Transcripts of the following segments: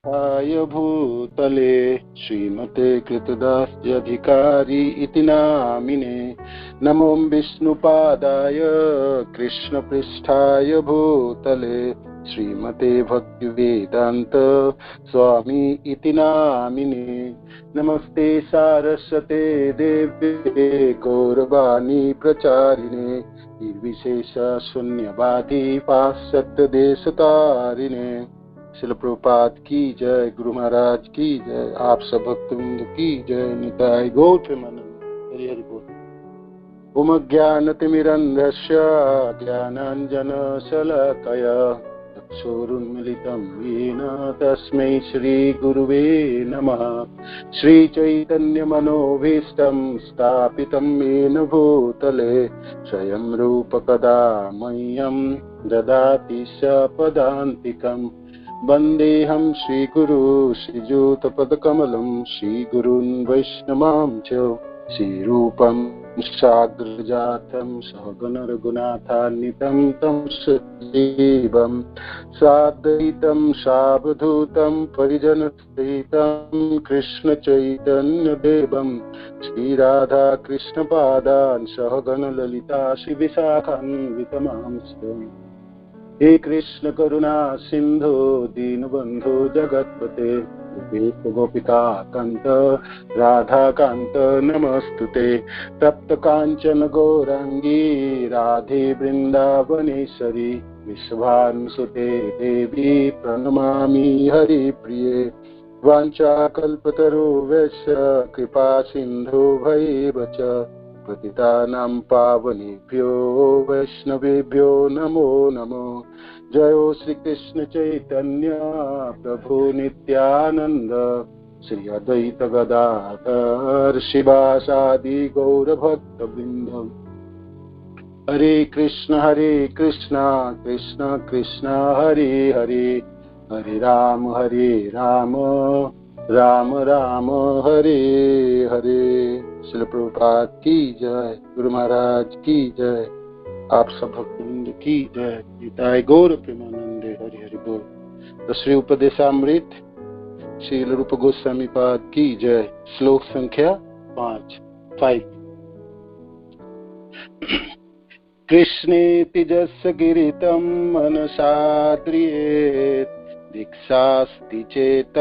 आय भूतले श्रीमते कृतदास्यधिकारी इति नामिने। नमो विष्णुपादाय कृष्णपृष्ठाय भूतले श्रीमते भक्तिवेदांत स्वामी इति नामिने। नमस्ते सारस्वते देव्ये गौरवाणी प्रचारिणे निर्विशेष शून्यवादी पाश्चात्य देशतारिणे। शिल प्रभुपाद की जय, गुरु महाराज की जय, आप सब भक्तवृंद की जय। निताय गौर प्रेमानंद। हरि हरि बोल। ओम ज्ञानतिमिरन्धस्य ज्ञानाञ्जनशलाकया चक्षुरुन्मिलितं येन तस्मै श्रीगुरुवे नमः। श्रीचैतन्यमनोभीष्टं स्थापितं येन भूतले स्वयं रूपकदा मह्यं ददाति सपदान्तिकम्। वन्देऽहं श्रीगुरु श्रीयुतपदकमलं श्रीगुरून् वैष्णवांश्च श्रीरूपं साग्रजातं सहगण रघुनाथान्वितं तं सजीवं साद्वैतं सावधूतं परिजनसहितं कृष्णचैतन्यदेवं श्रीराधा कृष्णपादान् सहगण ललिता श्रीविशाखान्वितमांश्च। हे कृष्ण करुणा सिंधु दीनबंधु जगत्पते गोपेश गोपिका कांत राधा कांत नमस्तुते। तप्त कांचन गौरांगी राधे वृंदावनेश्वरी विश्वानुसुते देवी प्रणमामि हरिप्रिये। वाञ्छाकल्पतरुभ्यश्च कृपा सिन्धु भैव च पतितानां पावनेभ्यो वैष्णवेभ्यो नमो नमो। जयो श्री कृष्ण चैतन्य प्रभु नित्यानंद श्री अद्वैत गदाधर शिवासादि गौर भक्त वृंद। हरे कृष्ण कृष्ण कृष्ण हरे हरे, हरे राम राम राम हरे हरे। श्रील प्रभुपाद की जय, गुरु महाराज की जय, आप सब भक्तवृंद की जय। निताय गौर प्रेमानंदे। हरि हरि बोल। तो श्री उपदेशामृत श्रील रूप गोस्वामी पाद की जय। श्लोक संख्या 5। कृष्णेति जस्य गिरितं मनसाद्रियेत् दीक्षास्ति चेत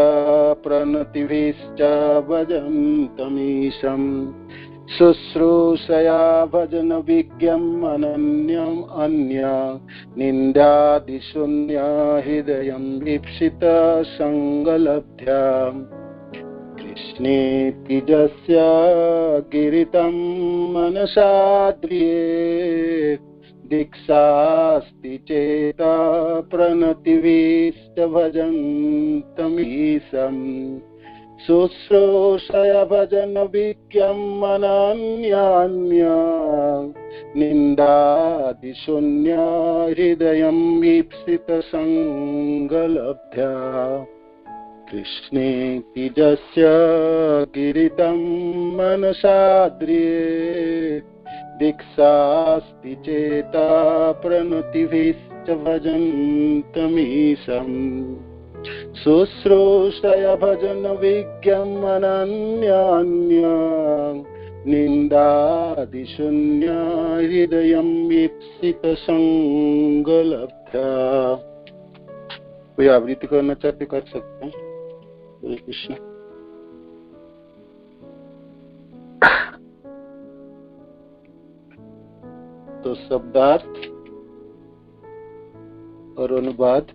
प्रणतिभिश्च भजन्तमीशम्। शुश्रूषया भजन विज्ञम् अनन्यम् अन्य निन्दादिशून्य हृदयं वीप्सित संगलब्ध्या। कृष्णेति जस्य गिरितं मनसाद्रियेत् दीक्षास्ति चेत प्रणतिभिश्च भजन्तमीशम्। शुश्रूषया भजन विज्ञम् अनन्यान्य निन्दादिशून्य हृदयं वीप्सित संगलब्ध्या। कृष्णेति जस्य गिरितं मनसाद्रियेत् दीक्षास्ति चेत प्रणतिभिश्च भजन्तमीशम्। शुश्रूषया भजन विज्ञम् अनन्यान्य निन्दादिशून्य हृदयं वीप्सित संगलब्ध्या। कोई आवृत्ति करना चाहते कर सकते हैं। हरे कृष्ण। तो शब्दार्थ और अनुवाद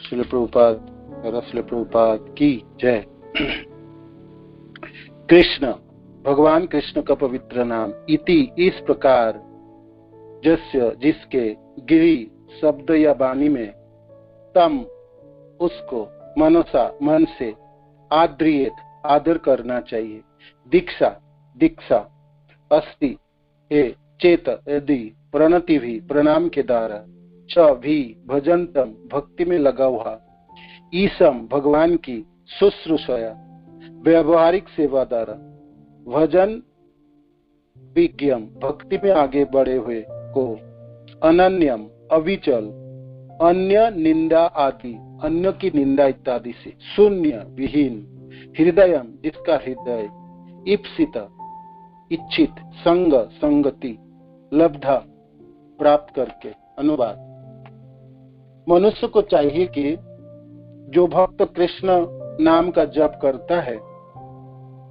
श्रील प्रभुपाद की जय। कृष्ण भगवान कृष्ण का पवित्र नाम। इति इस प्रकार, जस्य जिसके, गिरि शब्द या वाणी में, तम उसको, मनसा मन से, आद्रियेत आदर करना चाहिए, दीक्षा दीक्षा, अस्ति है, चेत यदि, प्रणति भी प्रणाम के द्वारा, च भी भजंतम भक्ति में लगा हुआ, ईसम भगवान की, शुश्रूषया व्यवहारिक सेवा द्वारा, भजन विज्ञम भक्ति में आगे बढ़े हुए को, अनन्यम अविचल, अन्य निंदा आदि, अन्य की निंदा इत्यादि से शून्य विहीन, हृदय जिसका हृदय, ईप्सित इच्छित, संग संगति, लब्धा प्राप्त करके। अनुवाद, मनुष्य को चाहिए कि जो भक्त कृष्ण नाम का जप करता है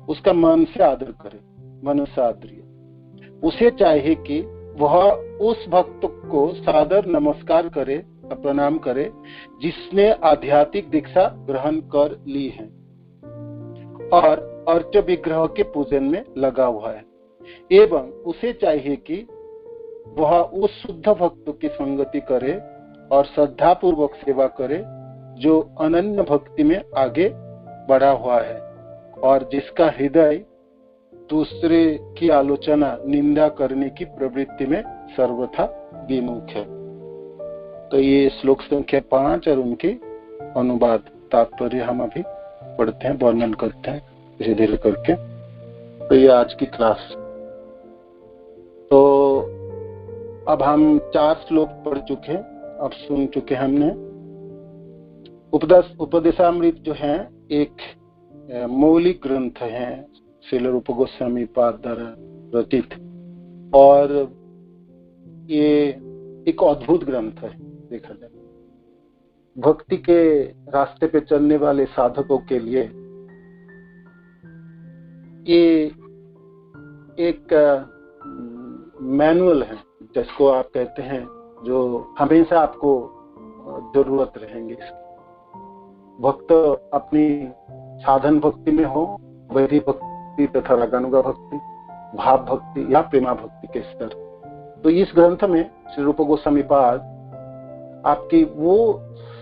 उसका मन से आदर करे, मनुष्य आदर्य। उसे चाहिए कि वह उस भक्त को सादर नमस्कार करे, प्रणाम करे जिसने आध्यात्मिक दीक्षा ग्रहण कर ली है और अर्च विग्रह के पूजन में लगा हुआ है, एवं उसे चाहिए कि वह उस शुद्ध भक्त की संगति करे और श्रद्धा पूर्वक सेवा करे जो अनन्य भक्ति में आगे बढ़ा हुआ है और जिसका हृदय दूसरे की आलोचना, निंदा करने की प्रवृत्ति में सर्वथा विमुख है। तो ये श्लोक संख्या 5 और उनके अनुवाद तात्पर्य हम अभी पढ़ते हैं, वर्णन करते हैं धीरे धीरे करके। तो ये आज की क्लास। तो अब हम 4 श्लोक पढ़ चुके हैं, अब सुन चुके हमने। उपदेशामृत जो है एक मौलिक ग्रंथ है, श्रील रूप गोस्वामी पाद द्वारा रचित, और ये एक अद्भुत ग्रंथ है देखा जाए। भक्ति के रास्ते पे चलने वाले साधकों के लिए ये एक मैनुअल है, जिसको आप कहते हैं, जो हमेशा आपको जरूरत रहेंगे इसकी। भक्त अपनी साधन भक्ति में हो, वैदिक भक्ति तथा रागानुगा भक्ति, भाव भक्ति या प्रेमा भक्ति के स्तर, तो इस ग्रंथ में श्री रूप गोस्वामी पाद आपकी वो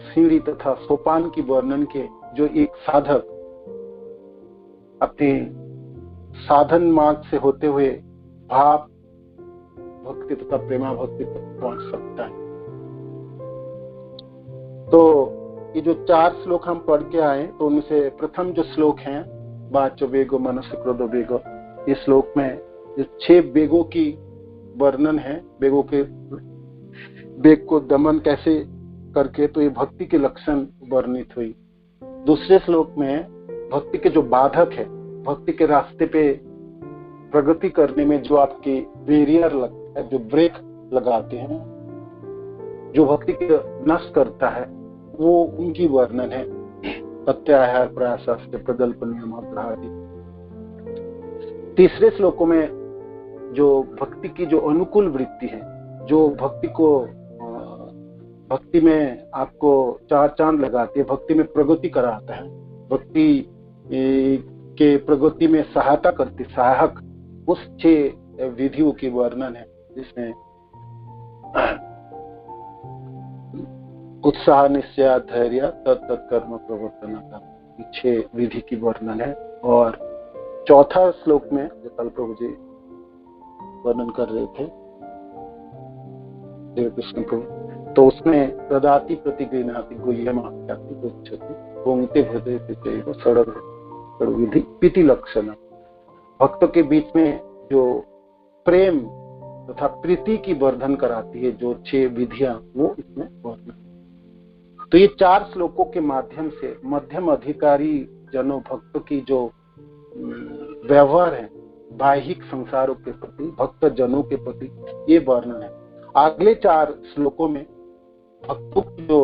सीढ़ी तथा सोपान की वर्णन के जो एक साधक अपने साधन मार्ग से होते हुए भाव भक्ति तथा प्रेमा भक्ति तक पहुंच सकता है। तो ये जो 4 श्लोक हम पढ़ के आए, तो उनमें से प्रथम जो श्लोक है वाचो वेगो मनसो क्रोधो वेगो, इस श्लोक में जो 6 वेगों की वर्णन है, वेगों के वेग को दमन कैसे करके, तो ये भक्ति के लक्षण वर्णित हुई। दूसरे श्लोक में भक्ति के जो बाधक है, भक्ति के रास्ते पे प्रगति करने में जो आपकी बैरियर लगता है, जो ब्रेक लगाते हैं, जो भक्ति के नष्ट करता है, वो उनकी वर्णन है। प्रत्याहार, प्रयासास्ते, प्रकल्प, नियम आदि। तीसरे श्लोकों में जो भक्ति की जो अनुकूल वृत्ति है, जो भक्ति को भक्ति में आपको 4 चांद लगाती है, भक्ति में प्रगति कराता है, भक्ति के प्रगति में सहायता करती, सहायक, उस 6 विधियों की वर्णन है, जिसमें उत्साह, निश्चय, धैर्य, तत्कर्म प्रवर्तन का 6 विधि की वर्णन है। और चौथा श्लोक में जो कल प्रभु जी वर्णन कर रहे थे देव कृष्ण को, तो उसमें प्रदाति प्रतिगृह्णाति गुह्यमाख्याति गच्छति भुंक्ते भजते चैव षड् विधि पीति लक्षण। भक्तों के बीच में जो प्रेम तथा प्रीति की वर्धन कराती है जो 6 विधियां, वो इसमें वर्णन। तो ये 4 श्लोकों के माध्यम से मध्यम अधिकारी जनों, भक्तों की जो व्यवहार है बाहिक संसारों के प्रति, भक्त जनों के प्रति, ये वर्णन है। अगले 4 श्लोकों में भक्तों की जो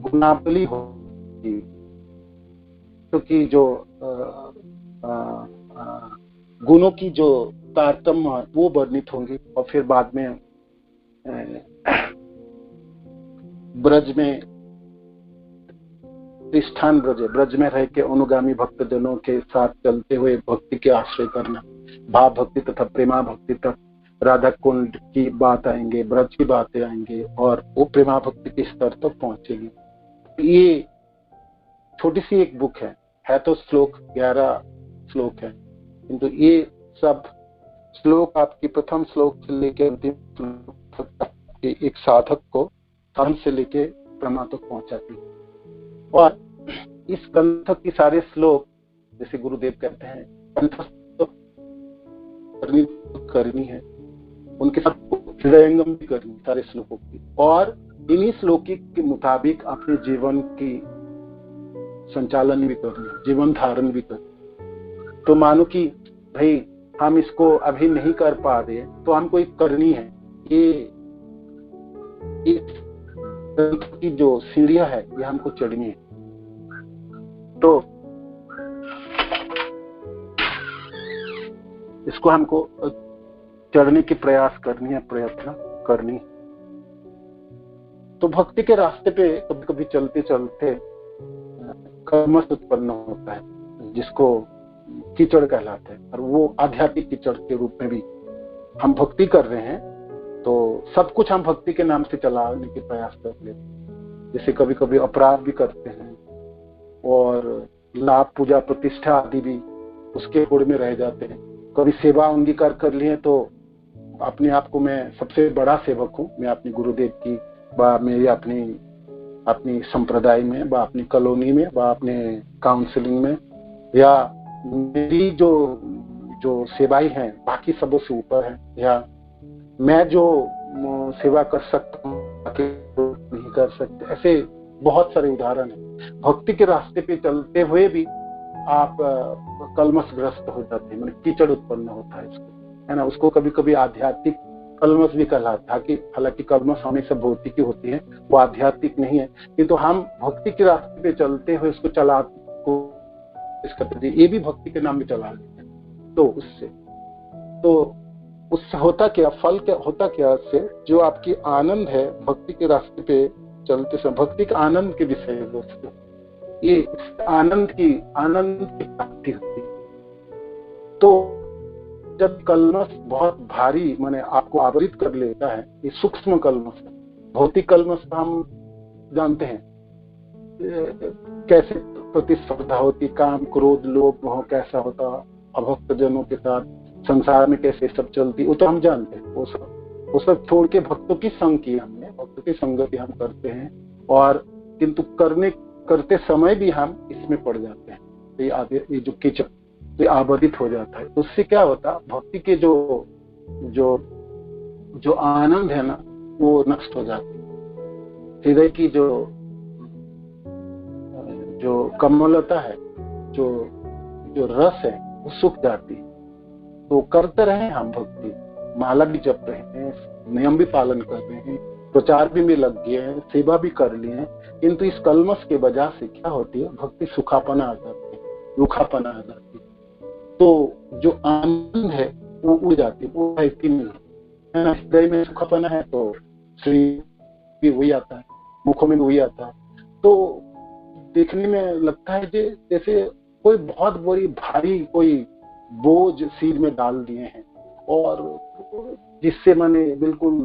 गुणावली होगी, क्योंकि जो गुणों की जो तारतम्य वो वर्णित होंगी, और फिर बाद में ब्रज में स्थान ब्रज में रह के अनुगामी भक्त जनों के साथ चलते हुए भक्ति के आश्रय करना, भाव भक्ति तथा प्रेमा भक्ति तक राधा कुंड की बात आएंगे, ब्रज की बातें आएंगे, और वो प्रेमा भक्ति के स्तर तक पहुंचेंगे। ये छोटी सी एक बुक है तो श्लोक 11 श्लोक है, किंतु ये सब श्लोक आपकी प्रथम श्लोक से लेकर अंतिम श्लोक तक एक साधक को साधन से लेके प्रमा तक पहुंचाती है। और इस ग्रंथ के सारे श्लोक, जैसे गुरुदेव कहते हैं, कंठस्थ करनी है, उनके साथ हृदयंगम भी करनी सारे श्लोकों की, और इन्हीं श्लोकिक के मुताबिक अपने जीवन की संचालन भी करनी है, जीवन धारण भी करनी। तो मानो कि भाई हम इसको अभी नहीं कर पा रहे तो हमको एक करनी है। ये इस की जो सीढ़ियां है ये हमको चढ़नी है। तो इसको हमको चढ़ने की प्रयास करनी है, प्रयत्न करनी है। तो भक्ति के रास्ते पे कभी कभी चलते चलते कर्मश उत्पन्न होता है, जिसको कीचड़ कहलाते हैं, और वो आध्यात्मिक कीचड़ के रूप में भी हम भक्ति कर रहे हैं। तो सब कुछ हम भक्ति के नाम से चलाने के प्रयास कर लेते हैं। जैसे कभी कभी अपराध भी करते हैं और लाभ पूजा प्रतिष्ठा आदि भी उसके होड़ में रह जाते हैं। कभी सेवा अंगीकार कर लिए तो अपने आप को मैं सबसे बड़ा सेवक हूँ, मैं अपने गुरुदेव की व मेरी अपनी संप्रदाय में व अपनी कॉलोनी में व अपने काउंसलिंग में, या मेरी जो सेवाई हैं बाकी सबों से ऊपर है, या मैं जो सेवा कर सकता हूँ बाकी नहीं कर सकते। ऐसे बहुत सारे उदाहरण हैं। भक्ति के रास्ते पे चलते हुए भी आप कलमशग्रस्त हो जाते हैं, मतलब कीचड़ उत्पन्न होता है इसको, है ना। उसको कभी कभी आध्यात्मिक कलमश भी कहलाता है, कि हालांकि कलमश हमेशा भौतिक की होती है, वो आध्यात्मिक नहीं है, किंतु हम भक्ति के रास्ते पे चलते हुए उसको ये भी भक्ति के नाम में चला लेते हैं। तो उससे होता क्या, फल क्या होता क्या, उससे जो आपकी आनंद है भक्ति के रास्ते पे चलते समय, भक्ति के आनंद के विषय है दोस्तों, ये आनंद की प्राप्ति होती है। तो जब कलमश बहुत भारी माने आपको आवृत कर लेता है, ये सूक्ष्म कलमश है। भौतिक कलमश हम जानते हैं कैसे प्रतिस्पर्धा होती, काम क्रोध लोभ मोह कैसा होता, अभक्त जनों के साथ संसार में कैसे सब चलती, वो तो हम जानते हैं। वो सब छोड़ के भक्तों की संग की हमने, भक्तों की संगति हम करते हैं, और किंतु करते समय भी हम इसमें पड़ जाते हैं। ये जो कीचड़ ये आबादित हो जाता है। तो उससे क्या होता, भक्ति के जो आनंद है ना वो नष्ट हो जाती है। हृदय की जो कमलता है, जो रस है वो सूख जाती है। तो करते रहे हम भक्ति, माला भी जप रहे हैं, नियम भी पालन कर रहे हैं, प्रचार भी में लग गए हैं, सेवा भी कर लिए हैं, किंतु इस कलमश के वजह से क्या होती है, भक्ति सुखापना आ जाती है, रूखापना आ जाती है। तो जो आनंद है वो उड़ जाती है, वो रहती नहीं है ना। हृदय में सुखापना है तो शरीर भी वही आता है, मुखों में भी वही आता है। तो देखने में लगता है जैसे कोई बहुत बड़ी भारी कोई बोझ सिर में डाल दिए हैं, और जिससे मैंने बिल्कुल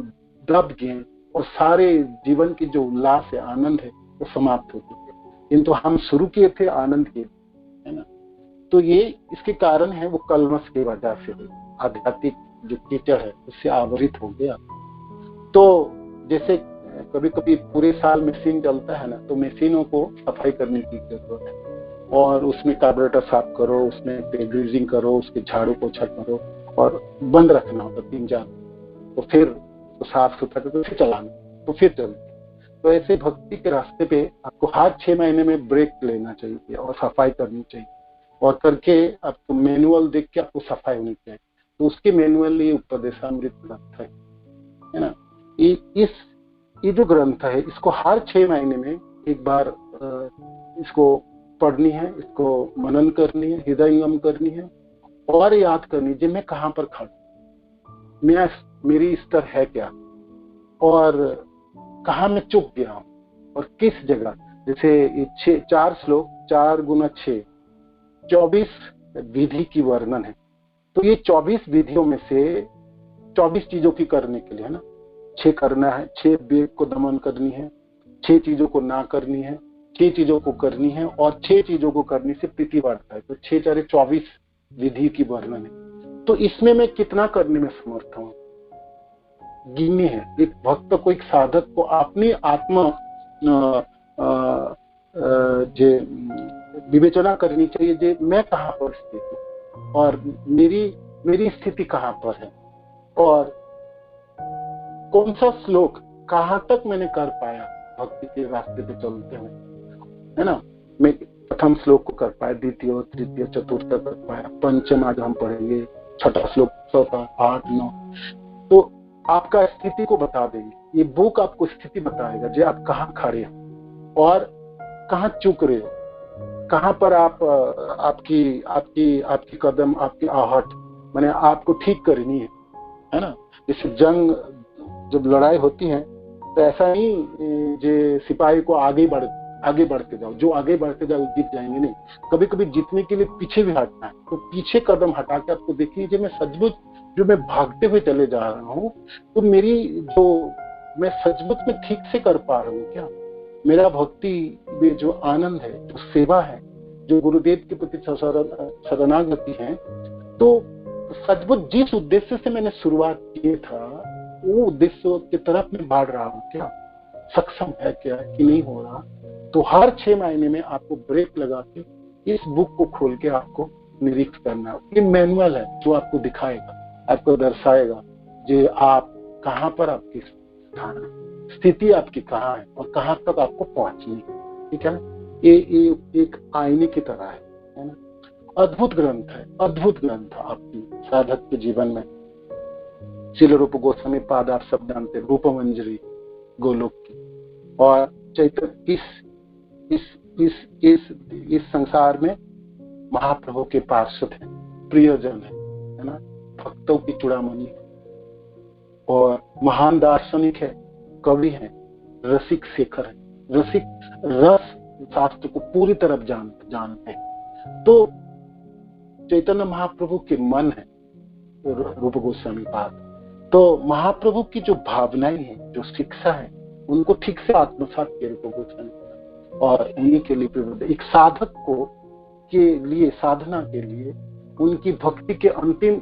दब गए, और सारे जीवन की जो उल्लास है, आनंद है, वो समाप्त हो चुके। किंतु हम शुरू किए थे आनंद के, है ना। तो ये इसके कारण है, वो कलमश की वजह से आध्यात्मिक जो कीचड़ है उससे आवृत हो गया। तो जैसे कभी कभी पूरे साल मशीन चलता है ना, तो मशीनों को सफाई करने की जरूरत है, और उसमें कार्बोरेटर साफ करो, उसमें ग्रीजिंग करो, उसके झाड़ू पोछा करो, और बंद रखना होता 3-4, तो फिर तो साफ सुथरा करके फिर चलाना, तो फिर चलती। तो ऐसे भक्ति के रास्ते पे आपको हर 6 महीने में ब्रेक लेना चाहिए और सफाई करनी चाहिए, और करके आपको मैनुअल देख के आपको सफाई होनी चाहिए। तो उसके मैनुअल ये उपदेशामृत ग्रंथ है ना। ये जो ग्रंथ है इसको हर 6 महीने में एक बार इसको पढ़नी है, इसको मनन करनी है, हृदयंगम करनी है, और याद करनी है मैं कहाँ पर खड़ा, मेरी स्तर है क्या, और कहाँ मैं चुक गया हूँ, और किस जगह। जैसे 4 श्लोक 4 गुना 6 24 विधि की वर्णन है। तो ये 24 विधियों में से 24 चीजों की करने के लिए है ना, 6 करना है, 6 वेग को दमन करनी है, 6 चीजों को ना करनी है, 6 चीजों को करनी है, और 6 चीजों को करने से प्रीति बढ़ता है। तो 6 4 24 विधि की वर्णन है। तो इसमें मैं कितना करने में समर्थ हूँ, गिननी है। एक भक्त को, एक साधक को अपनी आत्मा विवेचना करनी चाहिए, जे मैं कहाँ पर स्थित हूँ, और मेरी स्थिति कहाँ पर है, और कौन सा श्लोक कहाँ तक मैंने कर पाया भक्ति के रास्ते पे चलते हुए, है ना। मैं प्रथम श्लोक को कर पाया, द्वितीय, तृतीय, चतुर्थ कर पाया, पंचम आज हम पढ़ेंगे, छठा श्लोक, चौथा, 8, 9। तो आपका स्थिति को बता देंगे, ये बुक आपको स्थिति बताएगा जो आप कहाँ खड़े हो और कहाँ चूक रहे हो, कहाँ पर आप आपकी आपकी आपकी कदम, आपकी आहट मैंने आपको ठीक करनी है ना। जैसे जंग जब लड़ाई होती है तो ऐसा नहीं जो सिपाही को आगे बढ़ते जाओ, जो आगे बढ़ते जाओ जीत जाएंगे, नहीं। कभी कभी जीतने के लिए पीछे भी हटना है, तो पीछे कदम हटा के आपको देखिए जो मैं सचमुच जो मैं भागते हुए चले जा रहा हूँ, तो मेरी जो मैं सचमुच में ठीक से कर पा रहा हूँ क्या, मेरा भक्ति में जो आनंद है, जो सेवा है, जो गुरुदेव के प्रति शरणागति है, तो सचमुच जिस उद्देश्य से मैंने शुरुआत की था वो उद्देश्य की तरफ मैं बढ़ रहा हूँ क्या, सक्षम है क्या कि नहीं हो रहा। तो हर 6 महीने में आपको ब्रेक लगा के इस बुक को खोल के आपको निरीक्षण करना है। ये मैनुअल है जो आपको दिखाएगा, आपको दर्शाएगा जो आप कहाँ पर आपकी स्थान है, स्थिति आपकी कहाँ है और कहाँ तक आपको पहुंचनी है, ठीक है ना। ये एक आईने की तरह है ना। अद्भुत ग्रंथ है, अद्भुत ग्रंथ आपकी साधक के जीवन में। श्रील रूप गोस्वामी पाद आप सब जानते हैं, रूपमंजरी गोलोक की, और चैतन्य इस संसार में महाप्रभु के पार्षद है, प्रियजन है ना, भक्तों की चूड़ामणि है और महान दार्शनिक है, कवि है, रसिक शेखर है, रस शास्त्र को पूरी तरह जानते हैं। तो चैतन्य महाप्रभु के मन है रूप गोस्वामी पाद। तो महाप्रभु की जो भावनाएं हैं, जो शिक्षा है, उनको ठीक से आत्मसात किया रूप गोस्वामी, और उन्हीं के लिए एक साधक को के लिए, साधना के लिए, उनकी भक्ति के अंतिम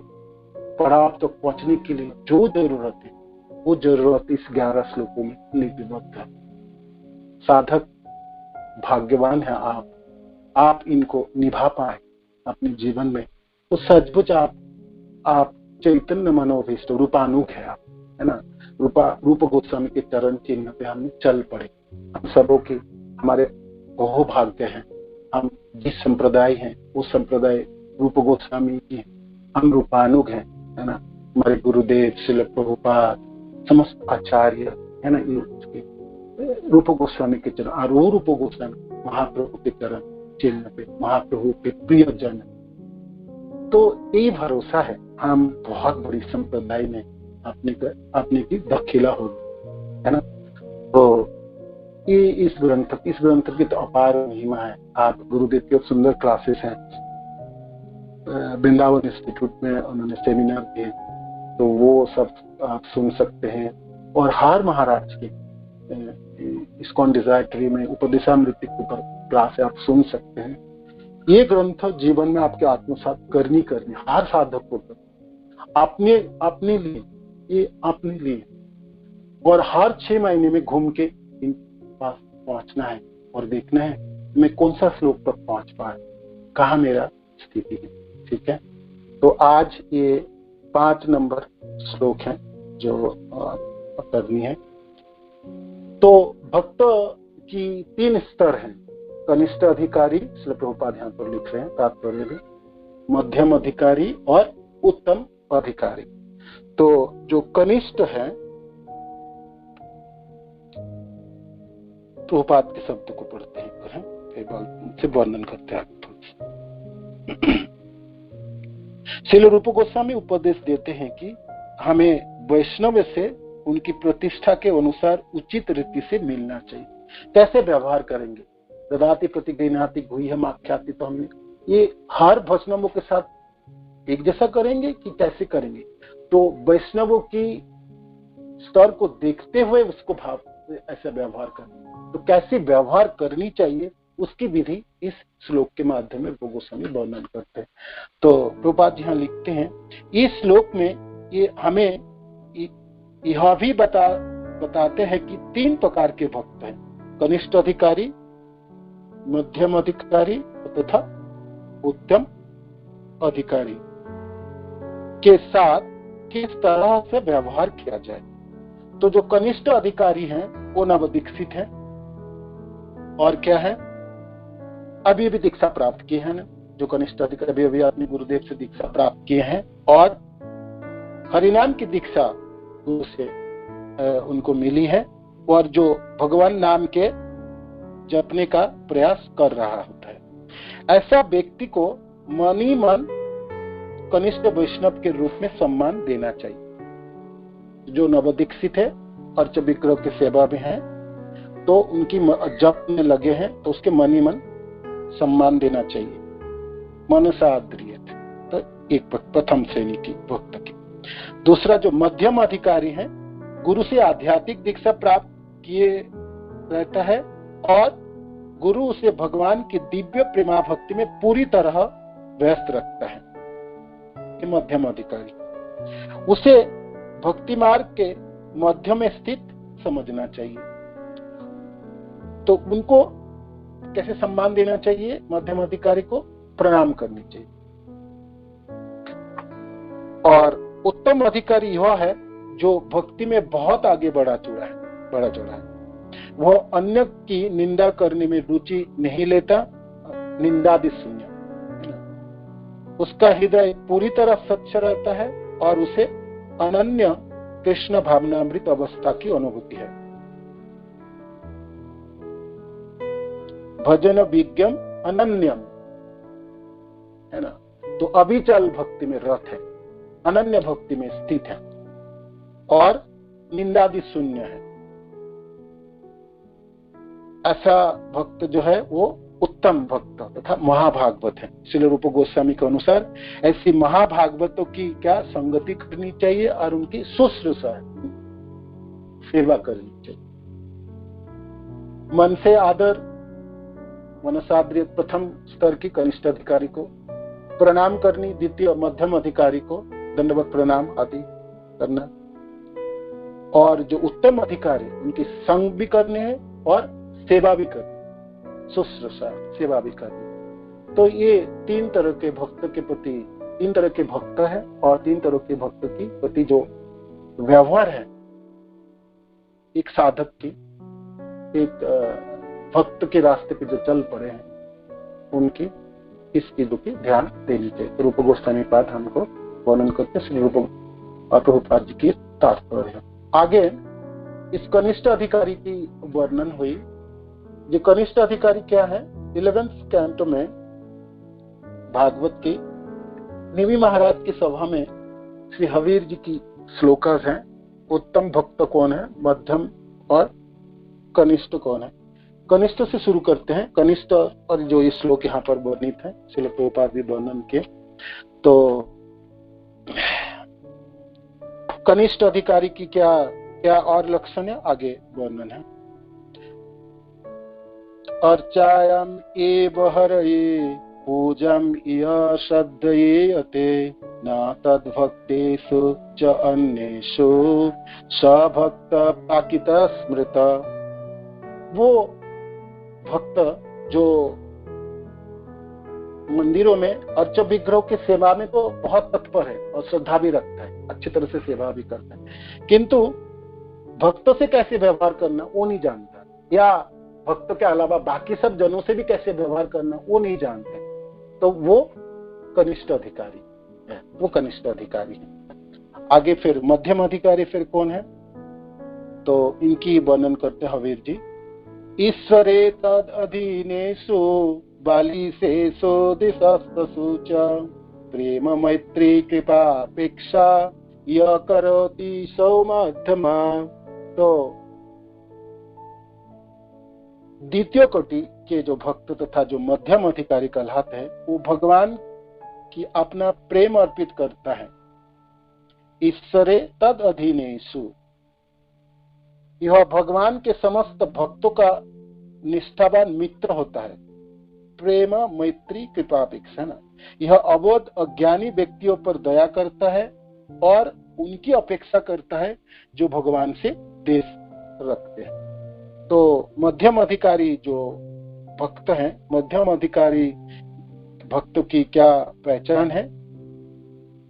पड़ाव तक पहुंचने के लिए जो जरूरत है, वो जरूरत इस 11 श्लोकों में लिपिबद्ध है। साधक भाग्यवान है आप इनको निभा पाए अपने जीवन में, तो सचमुच आप चैतन्य मनोभीष्ट रूपानुग है आप, है ना। रूप गोस्वामी के चरण चिन्ह पे हम चल पड़े। हम सबों की, हमारे बहु भाग्य हैं, हम जिस संप्रदाय हैं वो संप्रदाय रूप गोस्वामी की है, हम रूपानुग हैं, है ना। हमारे गुरुदेव श्रील प्रभुपाद, समस्त आचार्य, है ना, रूप गोस्वामी के चरण, और वो रूप गोस्वामी महाप्रभु के चरण चिन्ह पे, महाप्रभु के प्रियजन। तो ये भरोसा है हम बहुत बड़ी संप्रदाय में अपने की दाखिला होगी, है ना। तो ये इस ग्रंथ की तो अपार महिमा है। आप गुरुदेव के सुंदर क्लासेस हैं, वृंदावन इंस्टीट्यूट में उन्होंने सेमिनार दिए, तो वो सब आप सुन सकते हैं। और हर महाराज के इस्कॉन डिजायट्री में उपदेशामृत के ऊपर क्लास आप सुन सकते हैं। ये ग्रंथ जीवन में आपके आत्मसात करनी हर साधक को अपने लिए, ये अपने लिए, और हर 6 महीने में घूम के इन पास पहुंचना है और देखना है मैं कौन सा श्लोक तक पहुंच पाया, कहाँ मेरा स्थिति है, ठीक है। तो आज ये 5 नंबर श्लोक है जो करनी है। तो भक्त की 3 स्तर हैं। कनिष्ठ अधिकारी, श्रील प्रभुपाद यहाँ पर लिख रहे हैं तात्पर्य में, मध्यम अधिकारी और उत्तम अधिकारी। तो जो कनिष्ठ है, प्रभुपाद के शब्द को पढ़ते हैं, फिर वर्णन करते हैं। श्रील रूप गोस्वामी उपदेश देते हैं कि हमें वैष्णव से उनकी प्रतिष्ठा के अनुसार उचित रीति से मिलना चाहिए। कैसे व्यवहार करेंगे, ददाति प्रतिगृह्णाति गुह्यम आख्याति, तो हमने ये हर वैष्णवों के साथ एक जैसा करेंगे कि कैसे करेंगे। तो वैष्णवों की स्तर को देखते हुए उसको ऐसा व्यवहार करना, तो कैसे व्यवहार करनी चाहिए उसकी विधि इस श्लोक के माध्यम में गोस्वामी वर्णन करते हैं। तो प्रभुपाद यहाँ लिखते हैं, इस श्लोक में ये हमें यह भी बताते हैं कि 3 प्रकार के भक्त हैं, कनिष्ठ अधिकारी, मध्यम अधिकारी तथा उत्तम अधिकारी के साथ किस तरह से व्यवहार किया जाए। तो जो कनिष्ठ अधिकारी हैं वो नवदीक्षित हैं और क्या है, अभी अभी दीक्षा प्राप्त किए हैं ना, जो कनिष्ठ अधिकारी अभी अभी अपने गुरुदेव से दीक्षा प्राप्त किए हैं और हरिनाम की दीक्षा गुरु से उनको मिली है और जो भगवान नाम के जपने का प्रयास कर रहा होता है, ऐसा व्यक्ति को मन ही मन कनिष्ठ वैष्णव के रूप में सम्मान देना चाहिए। जो नवदीक्षित है अर्च विग्रह की सेवा में है तो उनकी जप में लगे हैं तो उसके मन ही मन सम्मान देना चाहिए। मनसा आद्रियत, तो एक प्रथम श्रेणी की भक्त की। दूसरा जो मध्यम अधिकारी है, गुरु से आध्यात्मिक दीक्षा प्राप्त किए रहता है और गुरु उसे भगवान की दिव्य प्रेमा भक्ति में पूरी तरह व्यस्त रखता है। कि मध्यम अधिकारी उसे भक्ति मार्ग के मध्य में स्थित समझना चाहिए। तो उनको कैसे सम्मान देना चाहिए? मध्यम अधिकारी को प्रणाम करनी चाहिए। और उत्तम अधिकारी यह है जो भक्ति में बहुत आगे बढ़ा चुका है। वह अन्य की निंदा करने में रुचि नहीं लेता, निंदादि शून्य। उसका हृदय पूरी तरह स्वच्छ रहता है और उसे अनन्य कृष्ण भावनामृत अवस्था की अनुभूति है। भजन विज्ञम अनन्यम, है ना, तो अभिचल भक्ति में रत है, अनन्य भक्ति में स्थित है और निंदादि शून्य है। ऐसा भक्त जो है वो उत्तम भक्त तथा महाभागवत है। श्रील रूप गोस्वामी के अनुसार ऐसी महाभागवतों की क्या संगति करनी चाहिए और उनकी शुश्रूषा सेवा करनी चाहिए। मन से आदर, मनसाद्रिय प्रथम स्तर की कनिष्ठ अधिकारी को प्रणाम करनी, द्वितीय मध्यम अधिकारी को दंडवत प्रणाम आदि करना, और जो उत्तम अधिकारी उनकी संग भी करने हैं और सेवा भी करनी, शुश्रूषा सेवा भी करनी। तो ये तीन तरह के भक्त के प्रति, तीन तरह के भक्त है और तीन तरह के भक्त की प्रति जो व्यवहार है, एक साधक की, एक भक्त के रास्ते पे जो चल पड़े हैं उनकी इस चीजों की ध्यान देनी चाहिए। रूप गोस्वामी पाद हमको वर्णन करते श्री रूप प्रभुपाद जी की तात्पर्य है। आगे इस कनिष्ठ अधिकारी की वर्णन हुई। ये कनिष्ठ अधिकारी क्या है? 11th कैंटो में भागवत के निवि महाराज की सभा में श्री हवीर जी की श्लोकास हैं। उत्तम भक्त कौन है, मध्यम और कनिष्ठ कौन है? कनिष्ठ से शुरू करते हैं। कनिष्ठ और जो ये श्लोक यहाँ पर वर्णित है श्रील प्रभुपाद जी वर्णन के, तो कनिष्ठ अधिकारी की क्या क्या और लक्षण है आगे वर्णन है। अर्चायाम एव हरये पूजम इह श्रद्धये अते न तद्भक्तेषु च अन्येषु सभक्त पाकित स्मृत। वो भक्त जो मंदिरों में अर्च विग्रह की सेवा में तो बहुत तत्पर है और श्रद्धा भी रखता है, अच्छी तरह से सेवा भी करता है, किंतु भक्तों से कैसे व्यवहार करना वो नहीं जानता, या भक्त के अलावा बाकी सब जनों से भी कैसे व्यवहार करना वो नहीं जानते, तो वो कनिष्ठ अधिकारी है, वो कनिष्ठ अधिकारी है। आगे फिर मध्यम अधिकारी फिर कौन है? तो इनकी वर्णन करते हवीर जी। ईश्वरे तद अधीनेषु बालिशेषु दिशस्तसु च प्रेम मैत्री कृपापेक्षा य करोति सौ मध्यमा। तो द्वितीय कोटि के जो भक्त तथा जो मध्यम अधिकारी कहलाते हैं वो भगवान की अपना प्रेम अर्पित करता है। ईश्वरे तद अधीनेषु, यह भगवान के समस्त भक्तों का निष्ठावान मित्र होता है। प्रेम मैत्री कृपापेक्षा, ना, यह अबोध अज्ञानी व्यक्तियों पर दया करता है और उनकी अपेक्षा करता है जो भगवान से देश रखते हैं। तो मध्यम अधिकारी जो भक्त हैं, मध्यम अधिकारी भक्तों की क्या पहचान है?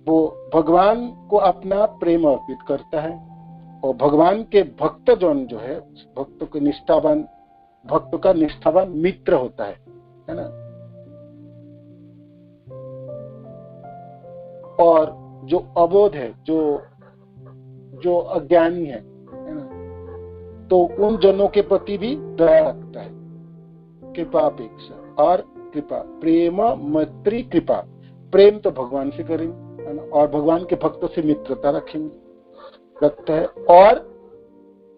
वो भगवान को अपना प्रेम अर्पित करता है और भगवान के भक्त जन जो है, भक्त के निष्ठावान, भक्त का निष्ठावान मित्र होता है ना। और जो अबोध है, जो अज्ञानी है ना, तो उन जनों के प्रति भी दया रखता है, कृपा अपेक्षा। और कृपा, प्रेम मैत्री कृपा, प्रेम तो भगवान से करेंगे है ना, और भगवान के भक्तों से मित्रता रखते हैं, और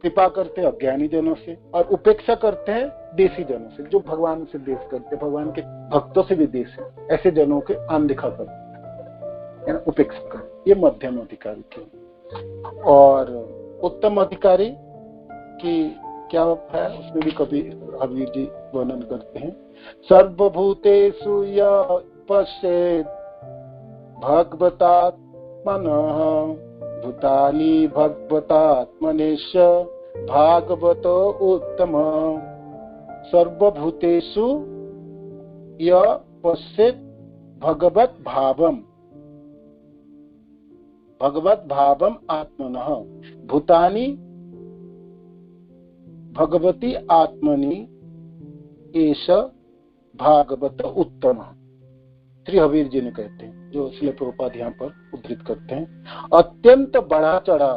कृपा करते हैं अज्ञानी जनों से, और उपेक्षा करते हैं देशी जनों से, जो भगवान से देश करते हैं, भगवान के भक्तों से भी देश है, ऐसे जनों के अनदेखा करते हैं, उपेक्षा करते। ये मध्यम अधिकारी की। और उत्तम अधिकारी की क्या है, उसमें भी कभी हबीर जी वर्णन करते हैं। सर्वभूतेषु यः पश्येत् भगवतात्मनः भूतानि भगवतात्मनेश भागवतो उत्तम। सर्वभूतेषु यः पश्येत् भगवत भावम आत्मनः भूतानि भगवती आत्मनि एष भागवत उत्तम। श्री हबीर जी ने कहते हैं, जो श्रील प्रभुपाद यहाँ पर उद्धृत करते हैं। अत्यंत बड़ा चढ़ा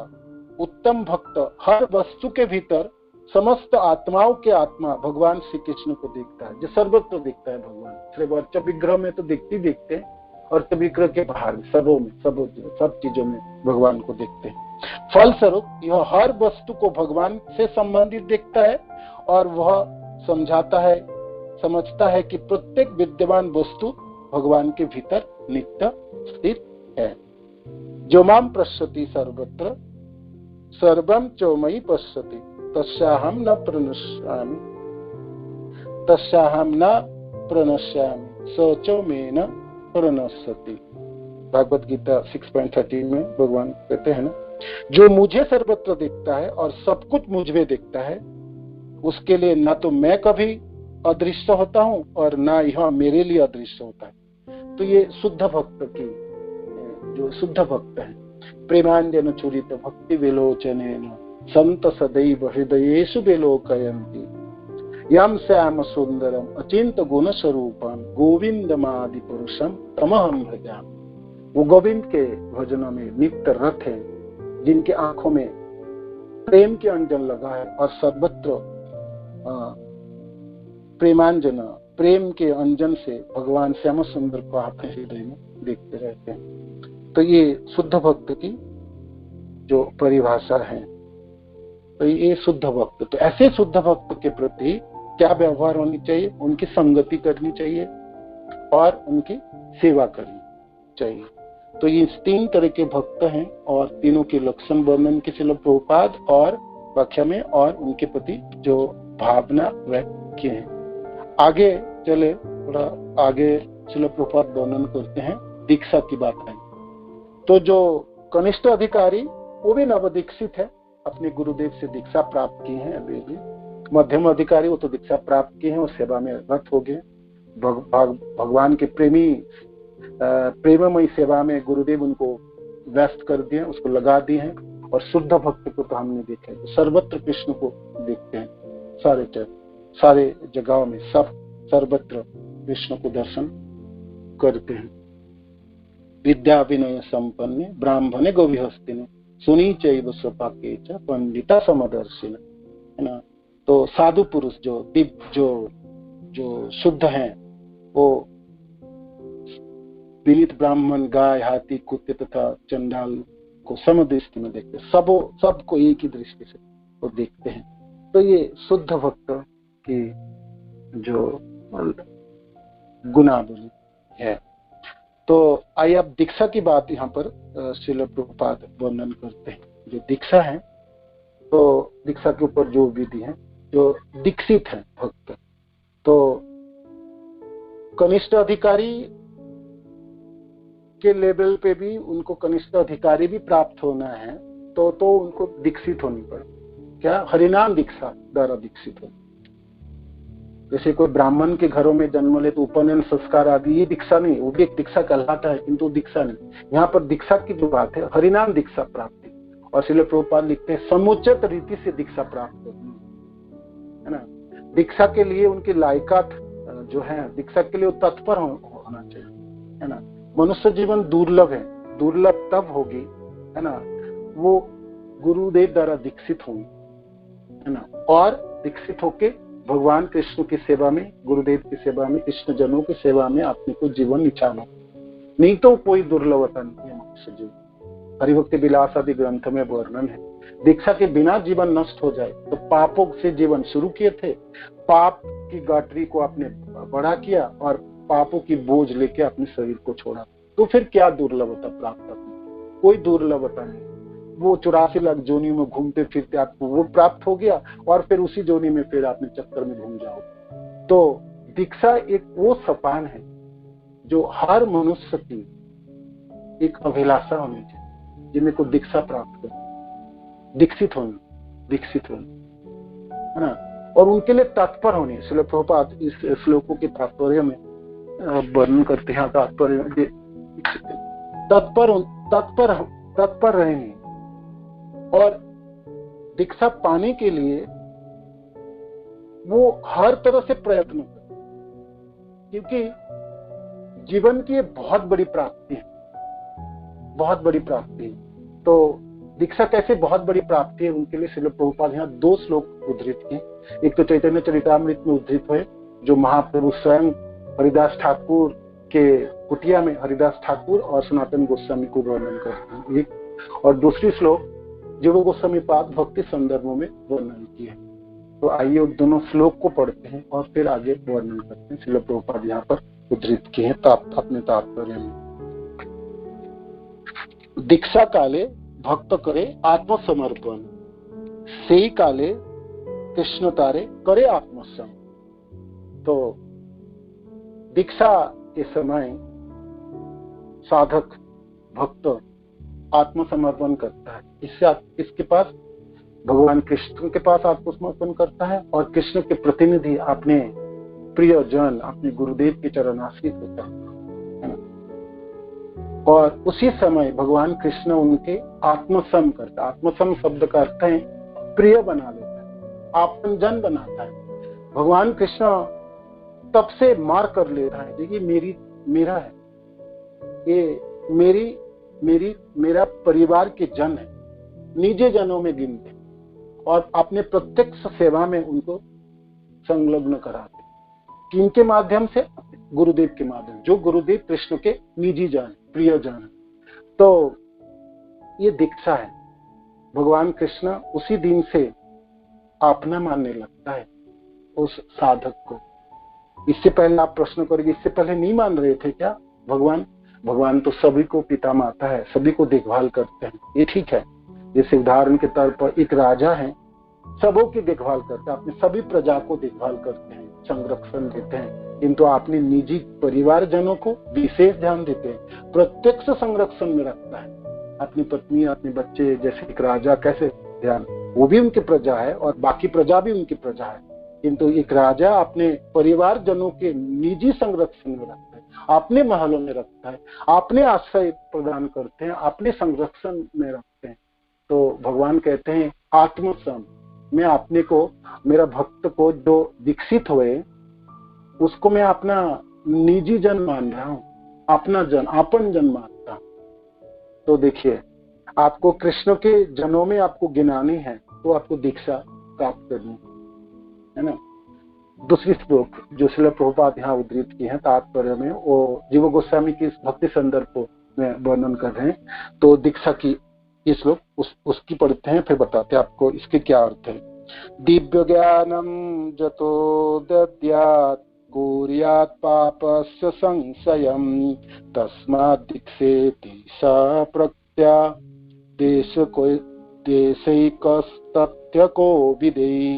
उत्तम भक्त हर वस्तु के भीतर समस्त आत्माओं के आत्मा भगवान श्री कृष्ण को देखता है, जो सर्वत्र देखता है भगवान। सिर्फ अर्च विग्रह में तो देखते हैं, और विग्रह के बाहर सबों में, सब चीजों में भगवान को देखते हैं। फलस्वरूप यह हर वस्तु को भगवान से संबंधित देखता है, और वह समझता है कि प्रत्येक विद्यमान वस्तु भगवान के भीतर नित्य स्थित है। जो माम पश्यति सर्वत्र सर्वम चोमयि पश्यति तस्याहम न प्रणश्यामि सचो में न प्रणश्यति। भागवत गीता 6.13 में भगवान कहते हैं ना, जो मुझे सर्वत्र देखता है और सब कुछ मुझ में देखता है, उसके लिए ना तो मैं कभी अदृश्य होता हूँ और ना यह मेरे लिए अदृश्य होता है। तो ये शुद्ध भक्त की, जो शुद्ध भक्त है, प्रेमांजन चूरित भक्ति विलोचनेन संत सदैव हृदयेषु विलोकयन्ति यम श्याम सुंदरम अचिंत गुण स्वरूपम गोविंदमादि पुरुषम तमहम भजामि। वो गोविंद के भजनों में नित्य रत है, जिनके आंखों में प्रेम के अंजन लगा है, और सर्वत्र प्रेमांजन, प्रेम के अंजन से भगवान श्याम सुंदर को अपने हृदय में देखते रहते हैं। तो ये शुद्ध भक्त की जो परिभाषा है। तो ये शुद्ध भक्त, तो ऐसे शुद्ध भक्त के प्रति क्या व्यवहार होनी चाहिए? उनकी संगति करनी चाहिए और उनकी सेवा करनी चाहिए। तो ये 3 तरह के भक्त हैं, और तीनों के लक्षण वर्णन के श्रील प्रभुपाद और व्याख्या में, और उनके प्रति जो भावना व्यक्त किए हैं। आगे चले, थोड़ा आगे श्रील प्रभुपाद वर्णन करते हैं दीक्षा की बात है। तो जो कनिष्ठ अधिकारी वो भी नवदीक्षित है, अपने गुरुदेव से दीक्षा प्राप्त की है अभी भी। मध्यम अधिकारी वो तो दीक्षा प्राप्त किए हैं, वो सेवा में रत हो गए, भगवान के प्रेममयी सेवा में गुरुदेव उनको व्यस्त कर दिए, उसको लगा दिए हैं। और शुद्ध भक्त को तो हमने देखा है, सर्वत्र कृष्ण को देखते हैं, सारे जगहों में सब सर्वत्र कृष्ण को दर्शन करते हैं। विद्या विनय संपन्ने ब्राह्मणे गोविहस्तिने सुनी चैव स्वपाके च पंडिता समदर्शिने, है ना। तो साधु पुरुष जो शुद्ध हैं, वो विनीत ब्राह्मण, गाय, हाथी, कुत्ते तथा चंडाल को समदृष्टि में देखते हैं, सबको एक ही दृष्टि से वो देखते हैं। तो ये शुद्ध भक्त की जो गुणावली है। तो आइए अब दीक्षा की बात यहाँ पर श्रील प्रभुपाद वर्णन करते हैं। जो दीक्षा है, तो दीक्षा के ऊपर जो विधि है, जो दीक्षित है भक्त, तो कनिष्ठ अधिकारी के लेवल पे भी उनको कनिष्ठ अधिकारी भी प्राप्त होना है, तो उनको दीक्षित होनी पड़े। क्या? हरिनाम दीक्षा द्वारा दीक्षित हो। जैसे कोई ब्राह्मण के घरों में जन्म ले तो उपनयन संस्कार आदि, ये दीक्षा नहीं, वो भी एक दीक्षा कहलाता है, किंतु दीक्षा नहीं। यहाँ पर दीक्षा की जो बात है, हरिनाम दीक्षा प्राप्ति, और श्रील प्रभुपाद लिखते हैं समुचित रीति से दीक्षा प्राप्त करनी है ना। दीक्षा के लिए उनकी लायकात जो है, दीक्षा के लिए वो तत्पर होना चाहिए, है ना। मनुष्य जीवन दुर्लभ है, दुर्लभ तब होगी, है ना, वो गुरुदेव द्वारा दीक्षित होंगे, है ना, और दीक्षित होके भगवान कृष्ण की सेवा में, गुरुदेव की सेवा में, कृष्ण जनों की सेवा में अपने को जीवन निचाना। नहीं तो कोई दुर्लभता नहीं है मनुष्य जीवन। हरिभक्ति विलास आदि ग्रंथ में वर्णन है, दीक्षा के बिना जीवन नष्ट हो जाए तो पापों से जीवन शुरू किए थे, पाप की गठरी को आपने बड़ा किया और पापों की बोझ लेके अपने शरीर को छोड़ा, तो फिर क्या दुर्लभता प्राप्त करनी? कोई दुर्लभता नहीं। वो 84 लाख जोनियों में घूमते फिरते आपको वो प्राप्त हो गया और फिर उसी जोनी में फिर आपने चक्कर में घूम जाओ। तो दीक्षा एक वो सोपान है जो हर मनुष्य की एक अभिलाषा होनी चाहिए, जिन्हें को दीक्षा प्राप्त कर, दीक्षित होना, है ना, और उनके लिए तत्पर होनी है। श्रील प्रभुपाद इस श्लोकों के तात्पर्य में वर्णन करते हैं, तात्पर्य तत्पर रहेंगे और दीक्षा पाने के लिए वो हर तरह से प्रयत्न करें, क्योंकि जीवन की बहुत बड़ी प्राप्ति है, बहुत बड़ी प्राप्ति है। तो दीक्षा कैसे बहुत बड़ी प्राप्ति है, उनके लिए श्रील प्रभुपाद यहाँ 2 श्लोक उद्धृत किए। एक तो चैतन्य चरितामृत में उद्धृत हुए, जो महाप्रभु स्वयं हरिदास ठाकुर के कुटिया में हरिदास ठाकुर और सनातन गोस्वामी को वर्णन करते हैं, एक, और दूसरी श्लोक जीव गोस्वामी पाद भक्ति संदर्भों में वर्णन की है। तो आइए उन दोनों श्लोक को पढ़ते हैं और फिर आगे वर्णन करते हैं। श्रील प्रभुपाद यहाँ पर उद्धृत किए हैं अपने तात्पर्य में। दीक्षा काले भक्त करे आत्मसमर्पण, सेई काले कृष्ण तारे करे आत्मसम। तो दीक्षा के समय साधक भक्त आत्मसमर्पण करता है, इससे इसके पास भगवान कृष्ण के पास आत्मसमर्पण करता है और कृष्ण के प्रतिनिधि अपने प्रिय जन अपने गुरुदेव के चरण आश्रित होता है ना। और उसी समय भगवान कृष्ण उनके आत्मसम करता है। आत्मसम शब्द का अर्थ है प्रिय बना लेता है, आपन जन बनाता है। भगवान कृष्ण तब से मार कर ले रहा है, देखिए मेरा है ये, मेरा परिवार के जन है, निजी जनों में गिनते और अपने प्रत्यक्ष सेवा में उनको संलग्न कराते, किनके माध्यम से? गुरुदेव के माध्यम, जो गुरुदेव कृष्ण के निजी जन, प्रिय जन। तो ये दीक्षा है। भगवान कृष्ण उसी दिन से अपना मानने लगता है उस साधक को। इससे पहले आप प्रश्न करेंगे, इससे पहले नहीं मान रहे थे क्या? भगवान तो सभी को पिता माता है, सभी को देखभाल करते हैं, ये ठीक है। जैसे उदाहरण के तौर पर एक राजा है, सबों की देखभाल करते हैं, अपने सभी प्रजा को देखभाल करते हैं, संरक्षण देते हैं, किंतु अपने निजी परिवार जनों को विशेष ध्यान देते हैं, प्रत्यक्ष संरक्षण में रखता है। अपनी पत्नी, अपने बच्चे, जैसे एक राजा कैसे ध्यान, वो भी उनकी प्रजा है और बाकी प्रजा भी उनकी प्रजा है, किंतु एक राजा अपने परिवार जनों के निजी संरक्षण में रखता है, अपने महलों में रखता है, अपने आश्रय प्रदान करते हैं, अपने संरक्षण में रखते हैं। तो भगवान कहते हैं आत्मसम, मैं अपने को, मेरा भक्त को जो दीक्षित हुए उसको मैं अपना निजी जन मान रहा हूँ, अपना जन, आपन जन मानता हूँ। तो देखिए, आपको कृष्ण के जनों में आपको गिनानी है तो आपको दीक्षा प्राप्त करनी है ना। दूसरी श्लोक जो श्रील प्रभुपाद यहाँ उद्धृत की है तात्पर्य में, वो जीव गोस्वामी की भक्ति संदर्भ में वर्णन कर रहे हैं। तो दीक्षा की ये श्लोक उसकी पढ़ते हैं, फिर बताते हैं आपको इसके क्या अर्थ है। दिव्य ज्ञानम जतो दद्यात् कुर्यात् पापस्य संशयम् तस्मात् दीक्षेति स प्रत्या देशैकस्तथ्यको विदेहि।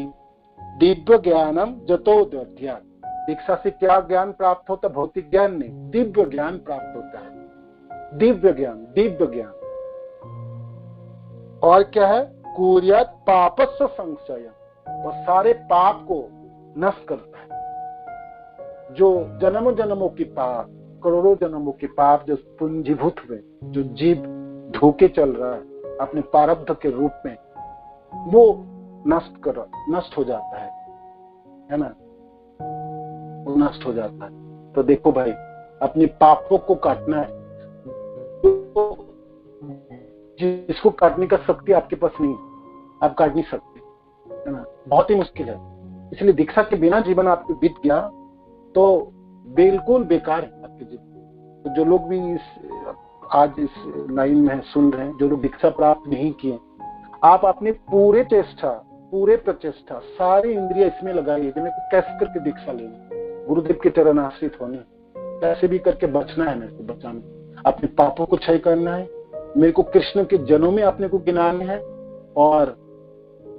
दिव्य ज्ञानम जतो दद्यात्, दीक्षा से क्या ज्ञान प्राप्त होता? भौतिक ज्ञान नहीं, दिव्य ज्ञान प्राप्त होता है। दिव्य ज्ञान और क्या है? कुर्यात् पापस्य संशय, और सारे पाप को नष्ट करता है। जो जन्मों जन्मों की पाप, करोड़ों जन्मों के पाप जो पूंजीभूत हुए, जो जीव धोके चल रहा है, अपने प्रारब्ध के रूप में वो नष्ट हो जाता है ना, वो नष्ट हो जाता है। तो देखो भाई, अपने पापों को काटना है, तो जिसको काटने का शक्ति आपके पास नहीं है, आप काट नहीं सकते, है ना, बहुत ही मुश्किल है। इसलिए दीक्षा के बिना जीवन आपके बीत गया तो बिल्कुल बेकार है आपके जीवन। तो जो लोग भी आज इस लाइन में सुन रहे हैं, जो लोग दीक्षा प्राप्त नहीं किए, आप अपने पूरे चेष्टा, पूरे प्रचेष्टा, सारी इंद्रिया इसमें लगाइए कि मेरे को कैसे करके दीक्षा लेनी, गुरुदेव के चरण आश्रित होने, कैसे भी करके बचना है, मेरे को बचाना, अपने पापों को क्षय करना है, मेरे को कृष्ण के जनों में अपने को गिनाना है और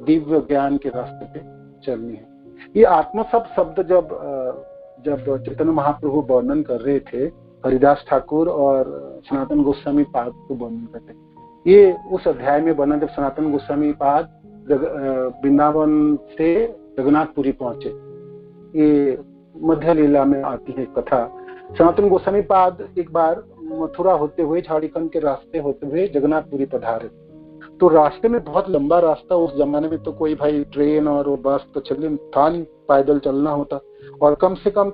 दिव्य ज्ञान के रास्ते पे चलनी है। ये आत्मसप शब्द जब चैतन्य महाप्रभु वर्णन कर रहे थे, हरिदास ठाकुर और सनातन गोस्वामी पाद को वर्णन करते, ये उस अध्याय में वर्णन जब सनातन गोस्वामी पाद वृंदावन से जगन्नाथपुरी पहुंचे। ये मध्य लीला में आती है कथा। सनातन गोस्वामी पाद एक बार मथुरा होते हुए, झारखंड के रास्ते होते हुए जगन्नाथपुरी पधारे। तो रास्ते में बहुत लंबा रास्ता, उस जमाने में तो कोई भाई ट्रेन और बस तो चलने था नहीं, पैदल चलना होता, और कम से कम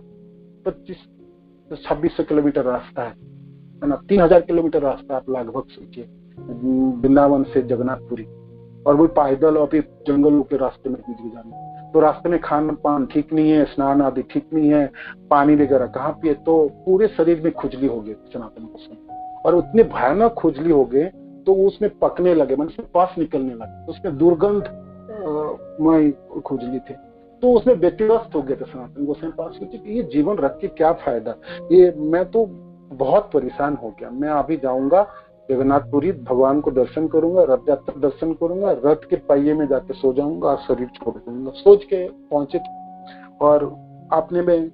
2500 किलोमीटर रास्ता है ना, 3000 किलोमीटर रास्ता आप लगभग सोचिए, वृंदावन से जगन्नाथपुरी, और वो पैदल और फिर जंगलों के रास्ते में जाना। तो रास्ते में खान पान ठीक नहीं है, स्नान आदि ठीक नहीं है, पानी वगैरह कहाँ पिए, तो पूरे शरीर में खुजली हो गई सनातन गोस्वामी, और उतने भयानक खुजली हो गए तो उसमें पकने लगे, मन से पास निकलने लगे, तो उसमें दुर्गंध मय खुजली थे। तो उसमें व्यतिव्यस्त हो गए थे सनातन गोस्वामी पास, सोचे कि ये जीवन रख के क्या फायदा, ये मैं तो बहुत परेशान हो गया, मैं अभी जाऊंगा जगन्नाथपुरी, भगवान को दर्शन करूंगा, रथ यात्रा दर्शन करूंगा, रथ के पहिए में जाके सो जाऊंगा और शरीर छोड़ दूंगा। सोच के पहुंचे थे, और अपने में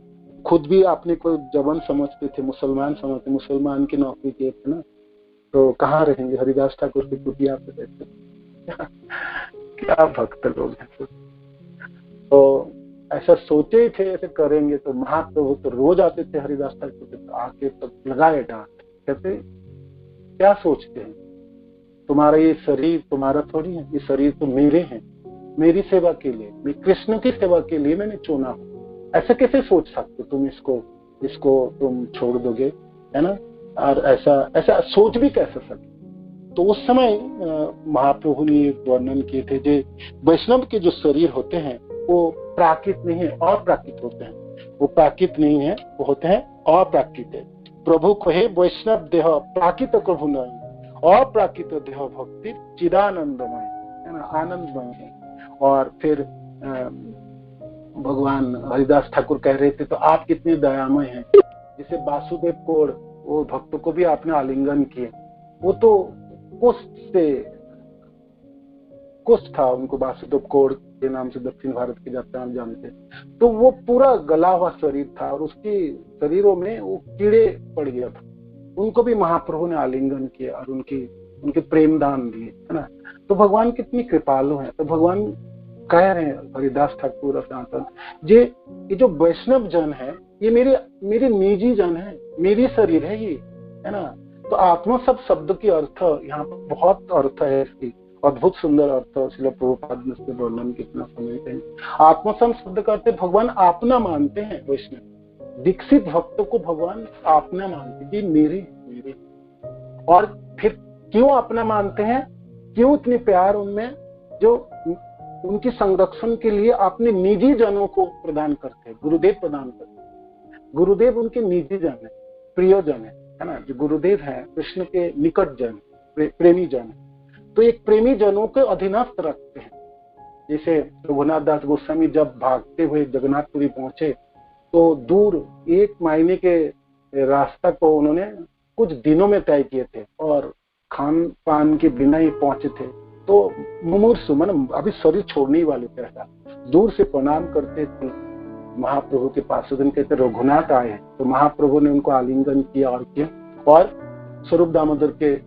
खुद भी अपने को जबन समझते थे, मुसलमान समझते, मुसलमान की नौकरी किए थे ना, तो कहाँ रहेंगे, हरिदास ठाकुर की कुटिया पे रहते। क्या भक्त लोग हैं। तो ऐसा सोचे ही थे, ऐसे करेंगे तो महाप्रभु तो रोज आते थे हरिदास ठाकुर के, आके तो लगाए डांट, कहते क्या सोचते हैं, तुम्हारा ये शरीर तुम्हारा थोड़ी है, ये शरीर तो मेरे हैं, मेरी सेवा के लिए, मैं कृष्ण की सेवा के लिए मैंने चुना हूँ, ऐसा कैसे सोच सकते तुम, इसको तुम छोड़ दोगे, है ना, और ऐसा सोच भी कैसे सके। तो उस समय महाप्रभु ने वर्णन किए थे, जो वैष्णव के जो शरीर होते हैं वो प्राकृत नहीं है, अप्राकृत होते हैं, वो प्राकृत नहीं है, वो होते हैं अप्राकृत है। प्रभु कहे वैष्णव देह प्राकृत प्रभु नहीं, अप्राकृत देह भक्ति चिदानंदमय, है ना, आनंदमय है। और फिर भगवान हरिदास ठाकुर कह रहे थे, तो आप कितने दयामय हैं, जैसे वासुदेव कोड़, वो भक्तों को भी आपने आलिंगन किए, वो तो कुष्ठ था उनको, वासुदेव कोड़ के नाम से दक्षिण भारत की यात्रा में जानते, तो वो पूरा गला हुआ शरीर था और उसके शरीरों में वो कीड़े पड़ गया था, उनको भी महाप्रभु ने आलिंगन किया और उनके प्रेम दान दिए, है ना। तो भगवान कितनी कृपालु है। तो भगवान कह रहे हैं हरिदास ठाकुर और सनातन, ये जो वैष्णव जन है, ये मेरे निजी जन है, मेरी शरीर है ये, है ना। तो आत्मसप शब्द की अर्थ यहाँ पर बहुत अर्थ है, इसकी अद्भुत सुंदर अर्थ श्रील प्रभुपाद ने इसके वर्णन कितना समझते हैं। आत्मसप शब्द का अर्थ भगवान अपना मानते हैं, वैष्णव दीक्षित भक्तों को भगवान अपना मानते हैं, ये मेरे। और फिर क्यों अपना मानते हैं, क्यों इतने प्यार उनमें, जो उनकी संरक्षण के लिए अपने निजी जनों को प्रदान करते हैं, गुरुदेव प्रदान करते हैं। गुरुदेव उनके निजी जन है, प्रियजन है ना, जो गुरुदेव है कृष्ण के निकट जन, प्रेमी जन। तो एक प्रेमी जनों के अधीनस्थ रखते हैं। जैसे रघुनाथ दास गोस्वामी जब भागते हुए जगन्नाथपुरी पहुंचे, तो दूर 1 महीने के रास्ता को उन्होंने कुछ दिनों में तय किए थे और खान पान के बिना ही पहुंचे थे। तो मुमूर्षु मन अभी शरीर छोड़ने वाले थे, दूर से प्रणाम करते थे महाप्रभु के पास। उस दिन कहते रघुनाथ आए हैं, तो महाप्रभु ने उनको आलिंगन किया और स्वरूप दामोदर के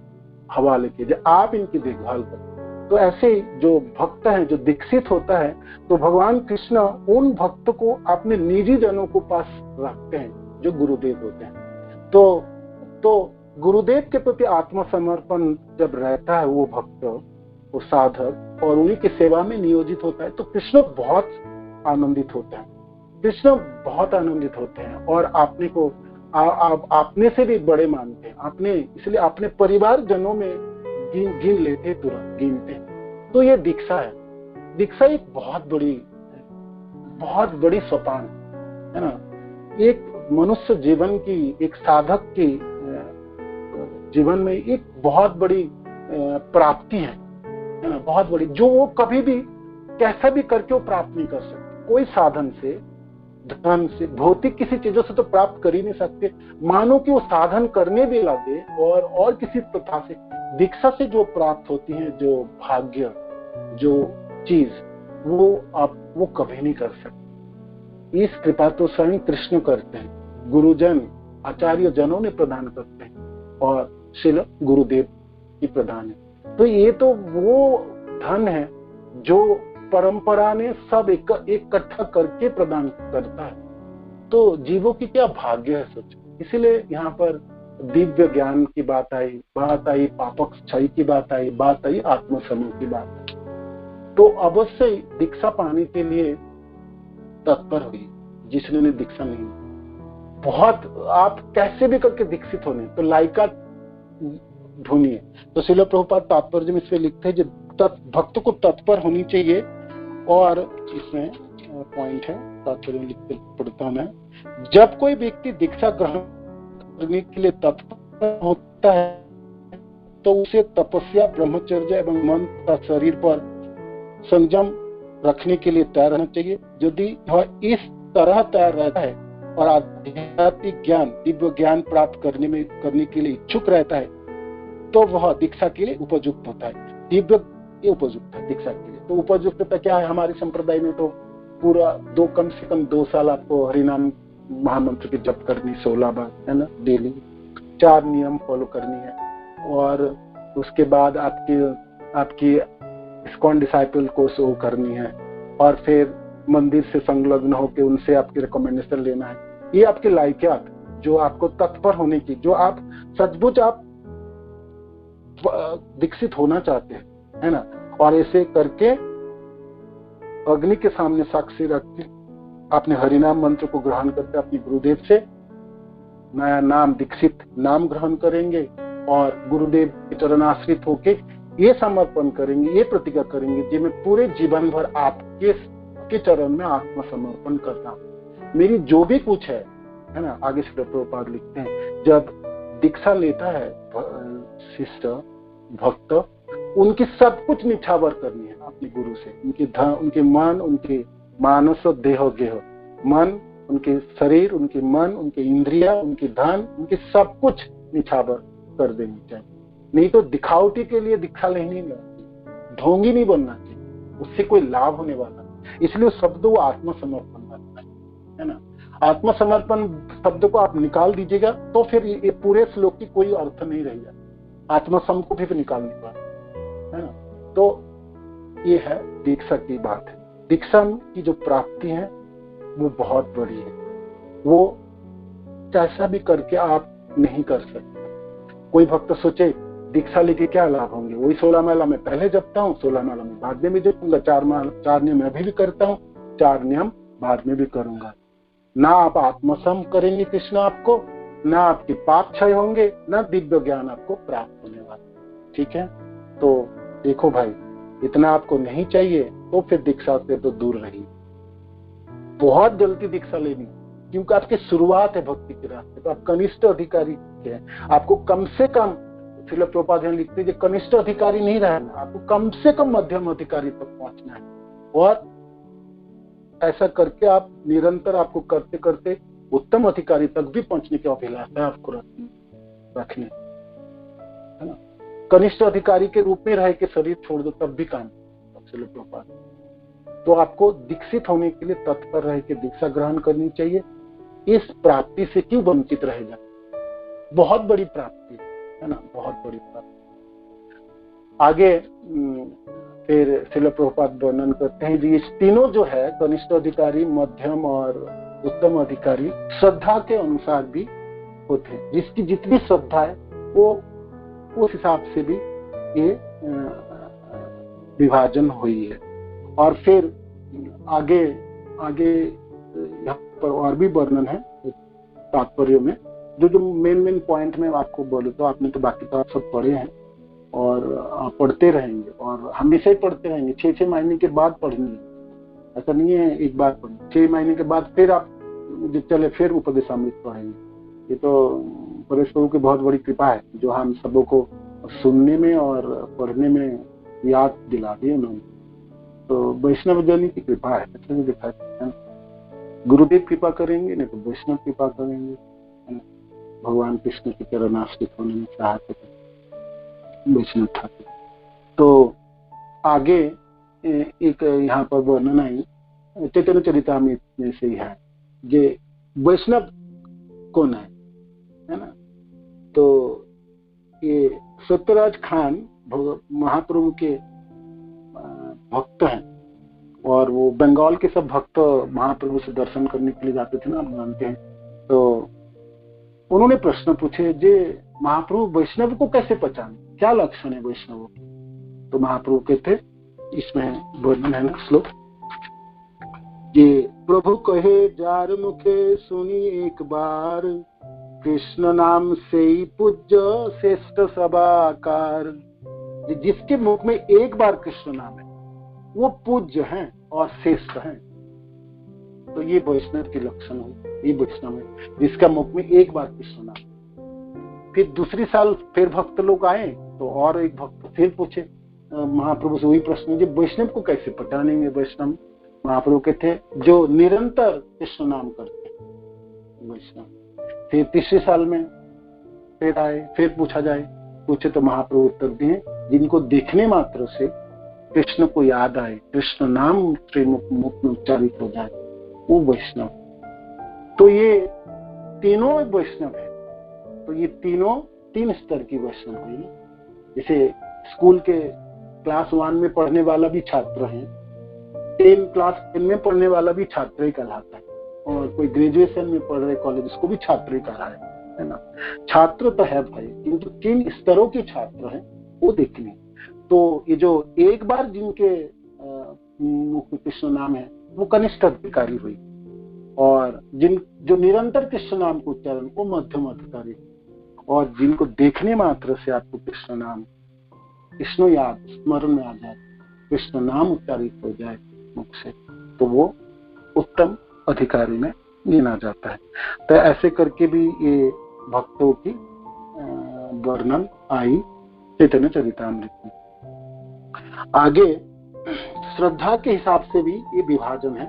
हवाले किए, आप इनकी देखभाल करें। तो ऐसे जो भक्त हैं, जो दीक्षित होता है, तो भगवान कृष्ण उन भक्त को अपने निजी जनों को पास रखते हैं, जो गुरुदेव होते हैं। तो गुरुदेव के प्रति आत्मसमर्पण जब रहता है वो भक्त, वो साधक, और उन्हीं की सेवा में नियोजित होता है, तो कृष्ण बहुत आनंदित होते हैं। कृष्ण बहुत आनंदित होते हैं और आपने को आपने से भी बड़े मानते हैं। आपने इसलिए अपने परिवार जनों में गिन लेते, तुरंत गिनते। तो ये दीक्षा है। दीक्षा एक बहुत बड़ी सोपान है ना। एक मनुष्य जीवन की, एक साधक की जीवन में एक बहुत बड़ी प्राप्ति है ना, बहुत बड़ी, जो वो कभी भी कैसा भी करके वो प्राप्त नहीं कर सकते। कोई साधन से, धन से, भौतिक किसी चीजों से तो प्राप्त कर ही नहीं सकते। मानो कि वो साधन करने भी लगे और किसी प्रथा से, दीक्षा से जो प्राप्त होती है, जो भाग्य, जो चीज, वो कभी नहीं कर सकते। इस कृपा तो स्वयं कृष्ण करते हैं, गुरुजन, आचार्य जनों ने प्रदान करते हैं और श्रील गुरुदेव की प्रदान है। तो ये तो वो धन है जो परंपरा ने सब इकट्ठा करके प्रदान करता है। तो जीवों की क्या भाग्य है सच। इसीलिए यहाँ पर दिव्य ज्ञान की बात आई, पापक क्षय की बात आई आत्मसमूह की बात आई। तो अवश्य दीक्षा पाने के लिए तत्पर हुई जिसने दीक्षा नहीं। बहुत आप कैसे भी करके दीक्षित होने तो लायकात ढूंढिए। तो श्रील प्रभुपाद तात्पर्य में इसमें लिखते हैं जो भक्त को तत्पर होनी चाहिए। और इसमें पॉइंट है, तात्पर्य में लिखते पढ़ता हूं मैं। जब कोई व्यक्ति दीक्षा ग्रहण करने के लिए तत्पर होता है तो उसे तपस्या, ब्रह्मचर्य एवं मन तथा शरीर पर संयम रखने के लिए तैयार रहना चाहिए। यदि वह इस तरह तैयार रहता है और आध्यात्मिक ज्ञान, दिव्य ज्ञान प्राप्त करने के लिए इच्छुक रहता है तो वह दीक्षा के लिए उपयुक्त होता है। दिव्य ये उपयुक्त है दीक्षा के लिए। तो उपयुक्तता क्या है? हमारे संप्रदाय में तो पूरा कम से कम 2 साल आपको हरिनाम महामंत्र की जप करनी 16 बार, है ना, डेली 4 नियम फॉलो करनी है। और उसके बाद आपकी इस्कॉन डिसाइपल कोर्स वो करनी है और फिर मंदिर से संलग्न होकर उनसे आपकी रिकमेंडेशन लेना है। ये आपकी लायकात जो आपको तत्पर होने की, जो आप सचमुच आप दीक्षित होना चाहते हैं, है ना। और ऐसे करके अग्नि के सामने साक्षी रख के आपने हरिनाम मंत्र को ग्रहण करके अपने गुरुदेव से नया नाम, दीक्षित नाम ग्रहण करेंगे और गुरुदेव के चरणाश्रित होके ये समर्पण करेंगे, ये प्रतिज्ञा करेंगे कि मैं पूरे जीवन भर आपके चरण में आत्मसमर्पण करता हूँ। मेरी जो भी कुछ है ना। आगे से प्रभुपाद लिखते हैं जब दीक्षा लेता है शिष्य, भक्त, उनकी सब कुछ निछावर करनी है अपने गुरु से। उनके धन, उनके मन, उनके मानस देह गेह, मन, उनके शरीर, उनके मन, उनके इंद्रिया, उनके धन, उनके सब कुछ निछावर कर देनी चाहिए। नहीं तो दिखावटी के लिए दीक्षा लेनी नहीं, ढोंगी नहीं बनना चाहिए, उससे कोई लाभ होने वाला। इसलिए शब्द वो आत्मसमर्पण बनता है ना। आत्मसमर्पण शब्द को आप निकाल दीजिएगा तो फिर ये पूरे श्लोक की कोई अर्थ नहीं रहेगा। आत्मसम को भी निकालने का, है ना। तो ये है दीक्षा की बात है। दीक्षा की जो प्राप्ति है वो बहुत बड़ी है। वो कैसा भी करके आप नहीं कर सकते। कोई भक्त सोचे दीक्षा लेके क्या लाभ होंगे, वही 16 माला में पहले जपता हूँ, 16 माला में बाद में भी जपूंगा, 4 नियम अभी भी करता हूँ, 4 नियम बाद में भी करूंगा। ना आप आत्मसम करेंगे कृष्ण आपको, ना आपके पाप क्षय होंगे, ना दिव्य ज्ञान आपको प्राप्त होने वाला। ठीक है। तो देखो भाई, इतना आपको नहीं चाहिए तो फिर दीक्षा से तो दूर रहिए। बहुत जल्दी दीक्षा लेनी, क्योंकि आपकी शुरुआत है भक्ति के रास्ते। तो आप कनिष्ठ अधिकारी हैं, आपको कम से कम, श्रील प्रभुपाद लिखते हैं, कनिष्ठ अधिकारी नहीं रहना, आपको कम से कम मध्यम अधिकारी तक पहुंचना है। और ऐसा करके आप निरंतर, आपको करते करते उत्तम अधिकारी तक भी पहुंचने की अभिलाषा आपको रखने, है ना। कनिष्ठ अधिकारी के रूप में रह के शरीर छोड़ दो तब भी काम। तो आपको दीक्षित होने के लिए तत्पर रह के दीक्षा ग्रहण करनी चाहिए। इस प्राप्ति से क्यों वंचित रहेगा? बहुत बड़ी प्राप्ति है ना, बहुत बड़ी प्राप्ति। आगे फिर श्रील प्रभुपाद वर्णन करते हैं जी, इस तीनों जो है, कनिष्ठ अधिकारी, मध्यम और उत्तम अधिकारी, श्रद्धा के अनुसार भी होते हैं। जिसकी जितनी श्रद्धा है वो उस हिसाब से भी ये विभाजन हुई है। और फिर आगे आगे यहाँ पर और भी वर्णन है तात्पर्य में, जो मेन पॉइंट में आपको बोलूं तो आपने तो बाकी तो आप सब पढ़े हैं और आप पढ़ते रहेंगे और हमेशा ही पढ़ते रहेंगे। 6 महीने के बाद पढ़नी है, ऐसा नहीं है एक बार पढ़नी। 6 महीने के बाद फिर आप चले फिर उपदेशामृत पढ़ेंगे। ये तो परमेश्वर की बहुत बड़ी कृपा है जो हम सबों को सुनने में और पढ़ने में याद दिला दी उन्होंने। तो वैष्णव जन की कृपा है, ऐसे भी दिखा सकते हैं। गुरुदेव कृपा करेंगे नहीं तो वैष्णव कृपा करेंगे, भगवान कृष्ण की चरणाश्रित होने में सहायता करेंगे वैष्णव ठाकुर। तो आगे एक यहाँ पर वर्णन आई चैतन्य चरितामृत में से ही है, ये वैष्णव कौन है ना। तो ये सत्यराज खान महाप्रभु के भक्त हैं और वो बंगाल के सब भक्त महाप्रभु से दर्शन करने के लिए जाते थे ना, आप जानते हैं। तो उन्होंने प्रश्न पूछे, जे महाप्रभु वैष्णव को कैसे पहचाने, क्या लक्षण है वैष्णवों के। तो महाप्रभु कहते, इसमें वर्णन है ना श्लोक, ये प्रभु कहे जार मुखे सुनी एक बार, कृष्ण नाम से ही पूज्य श्रेष्ठ सबाकार। जिसके मुख में एक बार कृष्ण नाम है वो पूज्य हैं और श्रेष्ठ हैं। तो ये वैष्णव के लक्षण है, ये वैष्णव है जिसका मुख में एक बार कृष्ण नाम। फिर दूसरी साल फिर भक्त लोग आए तो और एक भक्त फिर पूछे महाप्रभु से वही प्रश्न, जो वैष्णव को कैसे पहचानेंगे वैष्णव। महाप्रभु के थे जो निरंतर कृष्ण नाम करते वैष्णव। फिर तीसरे साल में फिर आए, फिर पूछे तो महाप्रभु उत्तर दिए, जिनको देखने मात्र से कृष्ण को याद आए, कृष्ण नाम से मुख में उच्चारित हो जाए, वो वैष्णव। तो ये तीनों वैष्णव है। तो ये तीनों 3 स्तर की वैष्णव हुई। जैसे स्कूल के क्लास 1 में पढ़ने वाला भी छात्र है, क्लास 10 में पढ़ने वाला भी छात्र ही कहलाता है, और कोई ग्रेजुएशन में पढ़ रहे कॉलेज उसको भी छात्र ही कहा है ना। छात्र तो है भाई, किंतु 3 स्तरों के छात्र हैं वो देखने। तो ये जो एक बार जिनके मुख में कृष्ण नाम है वो कनिष्ठ अधिकारी हुई, और जो निरंतर कृष्ण नाम को उच्चारण वो मध्यम अधिकारी, और जिनको देखने मात्र से आपको कृष्ण नाम कृष्ण याद स्मरण में आ जाए, कृष्ण नाम उच्चारित हो जाए मुख से, तो वो उत्तम अधिकारी में गिना जाता है। तो ऐसे करके भी ये भक्तों की वर्णन आई चैतन्य चरितामृत में। आगे श्रद्धा के हिसाब से भी ये विभाजन है,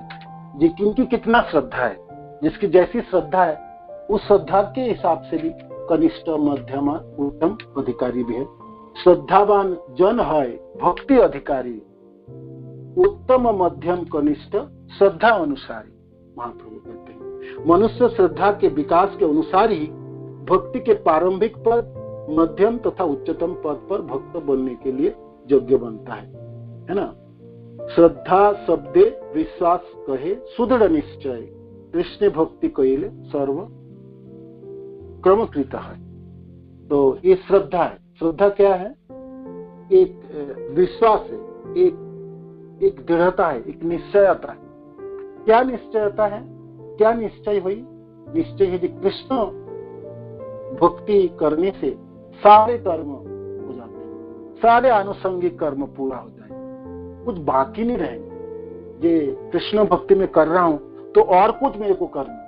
जिनकी कितना श्रद्धा है, जिसकी जैसी श्रद्धा है उस श्रद्धा के हिसाब से भी कनिष्ठ मध्यम उत्तम अधिकारी भी है। श्रद्धावान जन है भक्ति अधिकारी, उत्तम मध्यम कनिष्ठ श्रद्धा अनुसारी। महाप्रभु कहते हैं मनुष्य श्रद्धा के विकास के अनुसार ही भक्ति के प्रारंभिक पद, मध्यम तथा उच्चतम पद पर भक्त बनने के लिए योग्य बनता है ना। श्रद्धा शब्दे विश्वास कहे सुदृढ़ निश्चय, कृष्ण भक्ति कहिले सर्व क्रमकृत है। तो ये श्रद्धा है। श्रद्धा क्या है? एक विश्वास है, एक दृढ़ता है, एक निश्चयता है। क्या निश्चयता है? क्या निश्चय हुई? निश्चय है कि कृष्ण भक्ति करने से सारे कर्म हो जाते हैं, सारे आनुषंगिक कर्म पूरा हो जाए, कुछ बाकी नहीं रहेंगे। ये कृष्ण भक्ति में कर रहा हूं तो और कुछ मेरे को करना,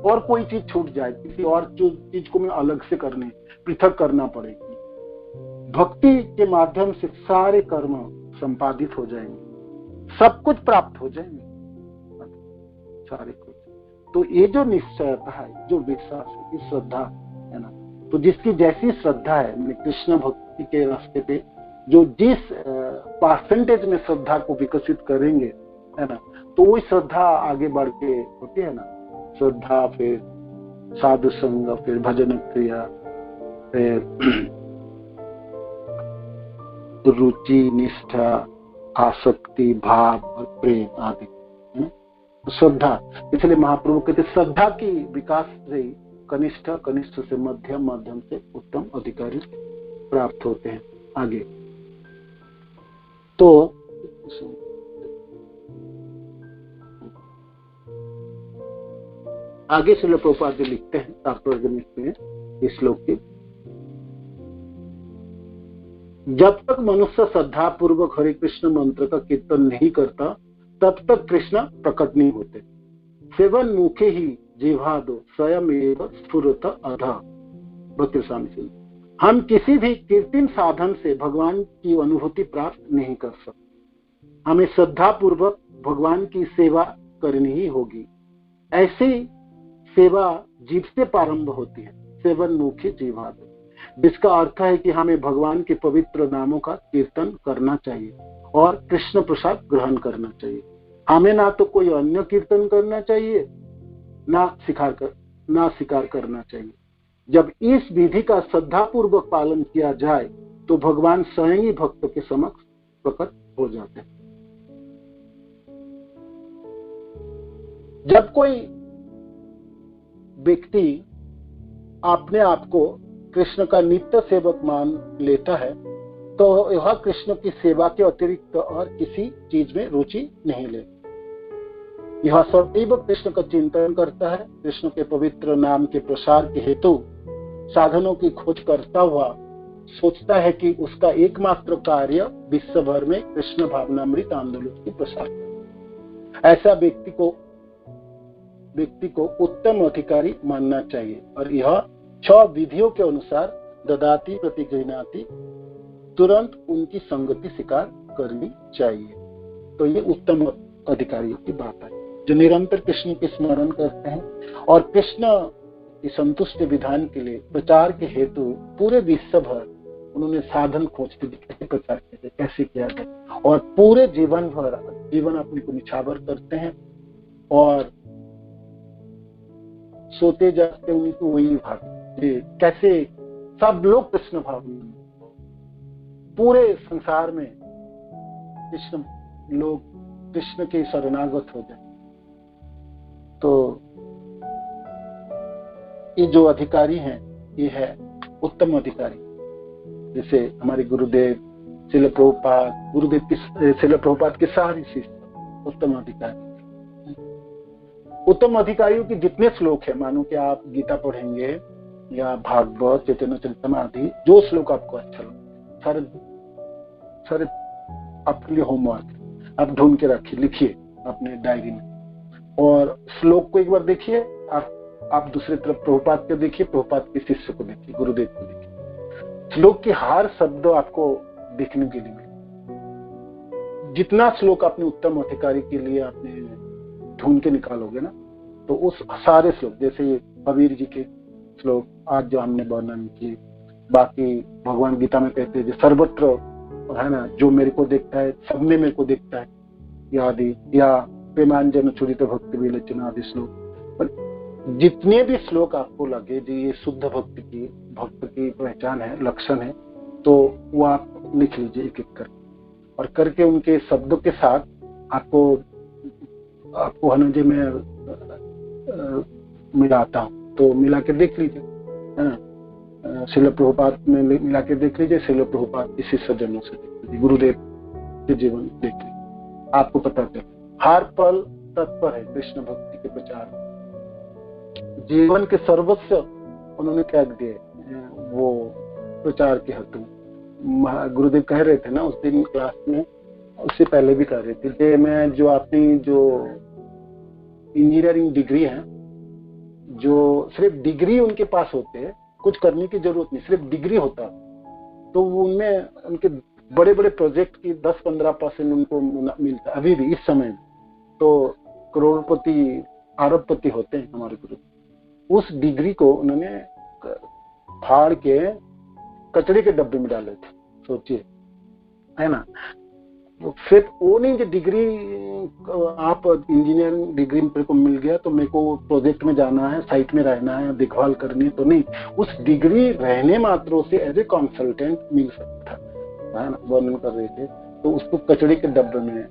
और कोई चीज छूट जाए, किसी और चीज को मैं अलग से करने पृथक करना पड़ेगी। भक्ति के माध्यम से सारे कर्म संपादित हो जाएंगे, सब कुछ प्राप्त हो जाएंगे, सारे कुछ। तो ये जो निश्चयता है, जो विश्वास है, ये श्रद्धा है ना। तो जिसकी जैसी श्रद्धा है कृष्ण भक्ति के रास्ते पे, जो जिस परसेंटेज में श्रद्धा को विकसित करेंगे है ना, तो वही श्रद्धा आगे बढ़ के होती है ना। श्रद्धा, फिर साधु संग, फिर भजन क्रिया, फिर रुचि, निष्ठा, आसक्ति, भाव और प्रेम आदि। श्रद्धा, इसलिए महाप्रभु कहते श्रद्धा की विकास से कनिष्ठ, कनिष्ठ से मध्यम, मध्यम से उत्तम अधिकारी प्राप्त होते हैं। आगे तो आगे श्रील प्रभुपाद जी लिखते हैं तात्पर्य में इस श्लोक के, जब तक मनुष्य श्रद्धा पूर्वक हरे कृष्ण मंत्र का कीर्तन नहीं करता तब तक कृष्ण प्रकट नहीं होते। सेवन मुखे ही जिह्वा दो स्वयं एव स्फुरत अधा। भक्ति स्वामी जी, हम किसी भी कीर्तन साधन से भगवान की अनुभूति प्राप्त नहीं कर सकते। हमें श्रद्धा पूर्वक भगवान की सेवा करनी ही होगी। ऐसी सेवा जीव से प्रारंभ होती है, सेवन मुखी जिह्वा दो, जिसका अर्थ है कि हमें भगवान के पवित्र नामों का कीर्तन करना चाहिए और कृष्ण प्रसाद ग्रहण करना चाहिए। हमें ना तो कोई अन्य कीर्तन करना चाहिए, ना स्वीकार करना चाहिए। जब इस विधि का श्रद्धा पूर्वक पालन किया जाए तो भगवान स्वयं ही भक्त के समक्ष प्रकट हो जाते हैं। जब कोई व्यक्ति अपने आप को कृष्ण का नित्य सेवक मान लेता है तो यह कृष्ण की सेवा के अतिरिक्त और किसी चीज में रुचि नहीं ले। यह सदैव कृष्ण का चिंतन करता है, कृष्ण के पवित्र नाम के प्रसार के हेतु साधनों की खोज करता हुआ सोचता है कि उसका एकमात्र कार्य विश्व भर में कृष्ण भावनामृत आंदोलन की प्रसार। ऐसा व्यक्ति को उत्तम अधिकारी मानना चाहिए और यह 6 विधियों के अनुसार ददाति प्रतिगृह्णाति तुरंत उनकी संगति स्वीकार करनी चाहिए। तो ये उत्तम अधिकारियों की बात है जो निरंतर कृष्ण के स्मरण करते हैं और कृष्ण की संतुष्ट विधान के लिए प्रचार के हेतु पूरे विश्व भर उन्होंने साधन खोजते कैसे प्रचार किया, कैसे किया जाए, और पूरे जीवन अपने को निछावर करते हैं और सोते जाते उनको वही भागते कैसे सब लोग कृष्ण भाव में, पूरे संसार में कृष्ण के शरणागत हो जाए। तो ये जो अधिकारी हैं ये है उत्तम अधिकारी। जैसे हमारे गुरुदेव श्रील प्रभुपाद के सारे शिष्य उत्तम अधिकारी। उत्तम अधिकारियों के जितने श्लोक है, मानो कि आप गीता पढ़ेंगे या भागवत, चैतन्य चरितमादि, जो श्लोक आपको अच्छा लगे सारे आपके लिए होमवर्क आप ढूंढ के रखिए, लिखिए अपने डायरी में और श्लोक को एक बार देखिए। आप दूसरी तरफ प्रभुपाद को देखिए, प्रभुपाद के शिष्य को देखिए, गुरुदेव को देखिए। श्लोक के हर शब्द आपको देखने के लिए मिले। जितना श्लोक अपने उत्तम अधिकारी के लिए आपने ढूंढ के निकालोगे ना, तो उस सारे श्लोक, जैसे ये कबीर जी के श्लोक आज जो हमने वर्णन किए, बाकी भगवान गीता में कहते हैं जो सर्वत्र है ना, जो मेरे को देखता है सब में मेरे को देखता है, आदि या प्रेमांजन चुरित भक्ति विलोचन आदि श्लोक। पर जितने भी श्लोक आपको लगे जो ये शुद्ध भक्त की पहचान है, लक्षण है, तो वो आप लिख लीजिए एक एक कर, और करके उनके शब्दों के साथ आपको हनजे में मिलाता हूँ, तो मिला के देख लीजिए, है ना। श्रील प्रभुपाद में मिला के देख लीजिए, श्रील प्रभुपाद इसी सज्जनों से देख लीजिए, गुरुदेव के जीवन देख लीजिए, आपको पता चले। हर पल तत्पर है कृष्ण भक्ति के प्रचार, जीवन के सर्वस्व उन्होंने त्याग दिए वो प्रचार के हेतु। गुरुदेव कह रहे थे ना उस दिन क्लास में, उससे पहले भी कह रहे थे कि मैं जो अपनी जो इंजीनियरिंग डिग्री है, जो सिर्फ डिग्री उनके पास होते हैं, कुछ करने की जरूरत नहीं, सिर्फ डिग्री होता, तो उनमें उनके बड़े बड़े प्रोजेक्ट की 10-15% उनको मिलता अभी भी इस समय। तो करोड़पति अरबपति होते हैं हमारे गुरु। उस डिग्री को उन्होंने फाड़ के कचरे के डब्बे में डाले थे, सोचिए, है ना। सिर्फ वो नहीं कि डिग्री आप इंजीनियरिंग डिग्री मेरे को मिल गया तो मेरे को प्रोजेक्ट में जाना है, साइट में रहना है, देखभाल करनी है, तो नहीं, उस डिग्री रहने मात्रों से एज ए कंसल्टेंट मिल सकता है ना, वर्णन कर रहे थे। तो उसको कचड़े के डब्बे में,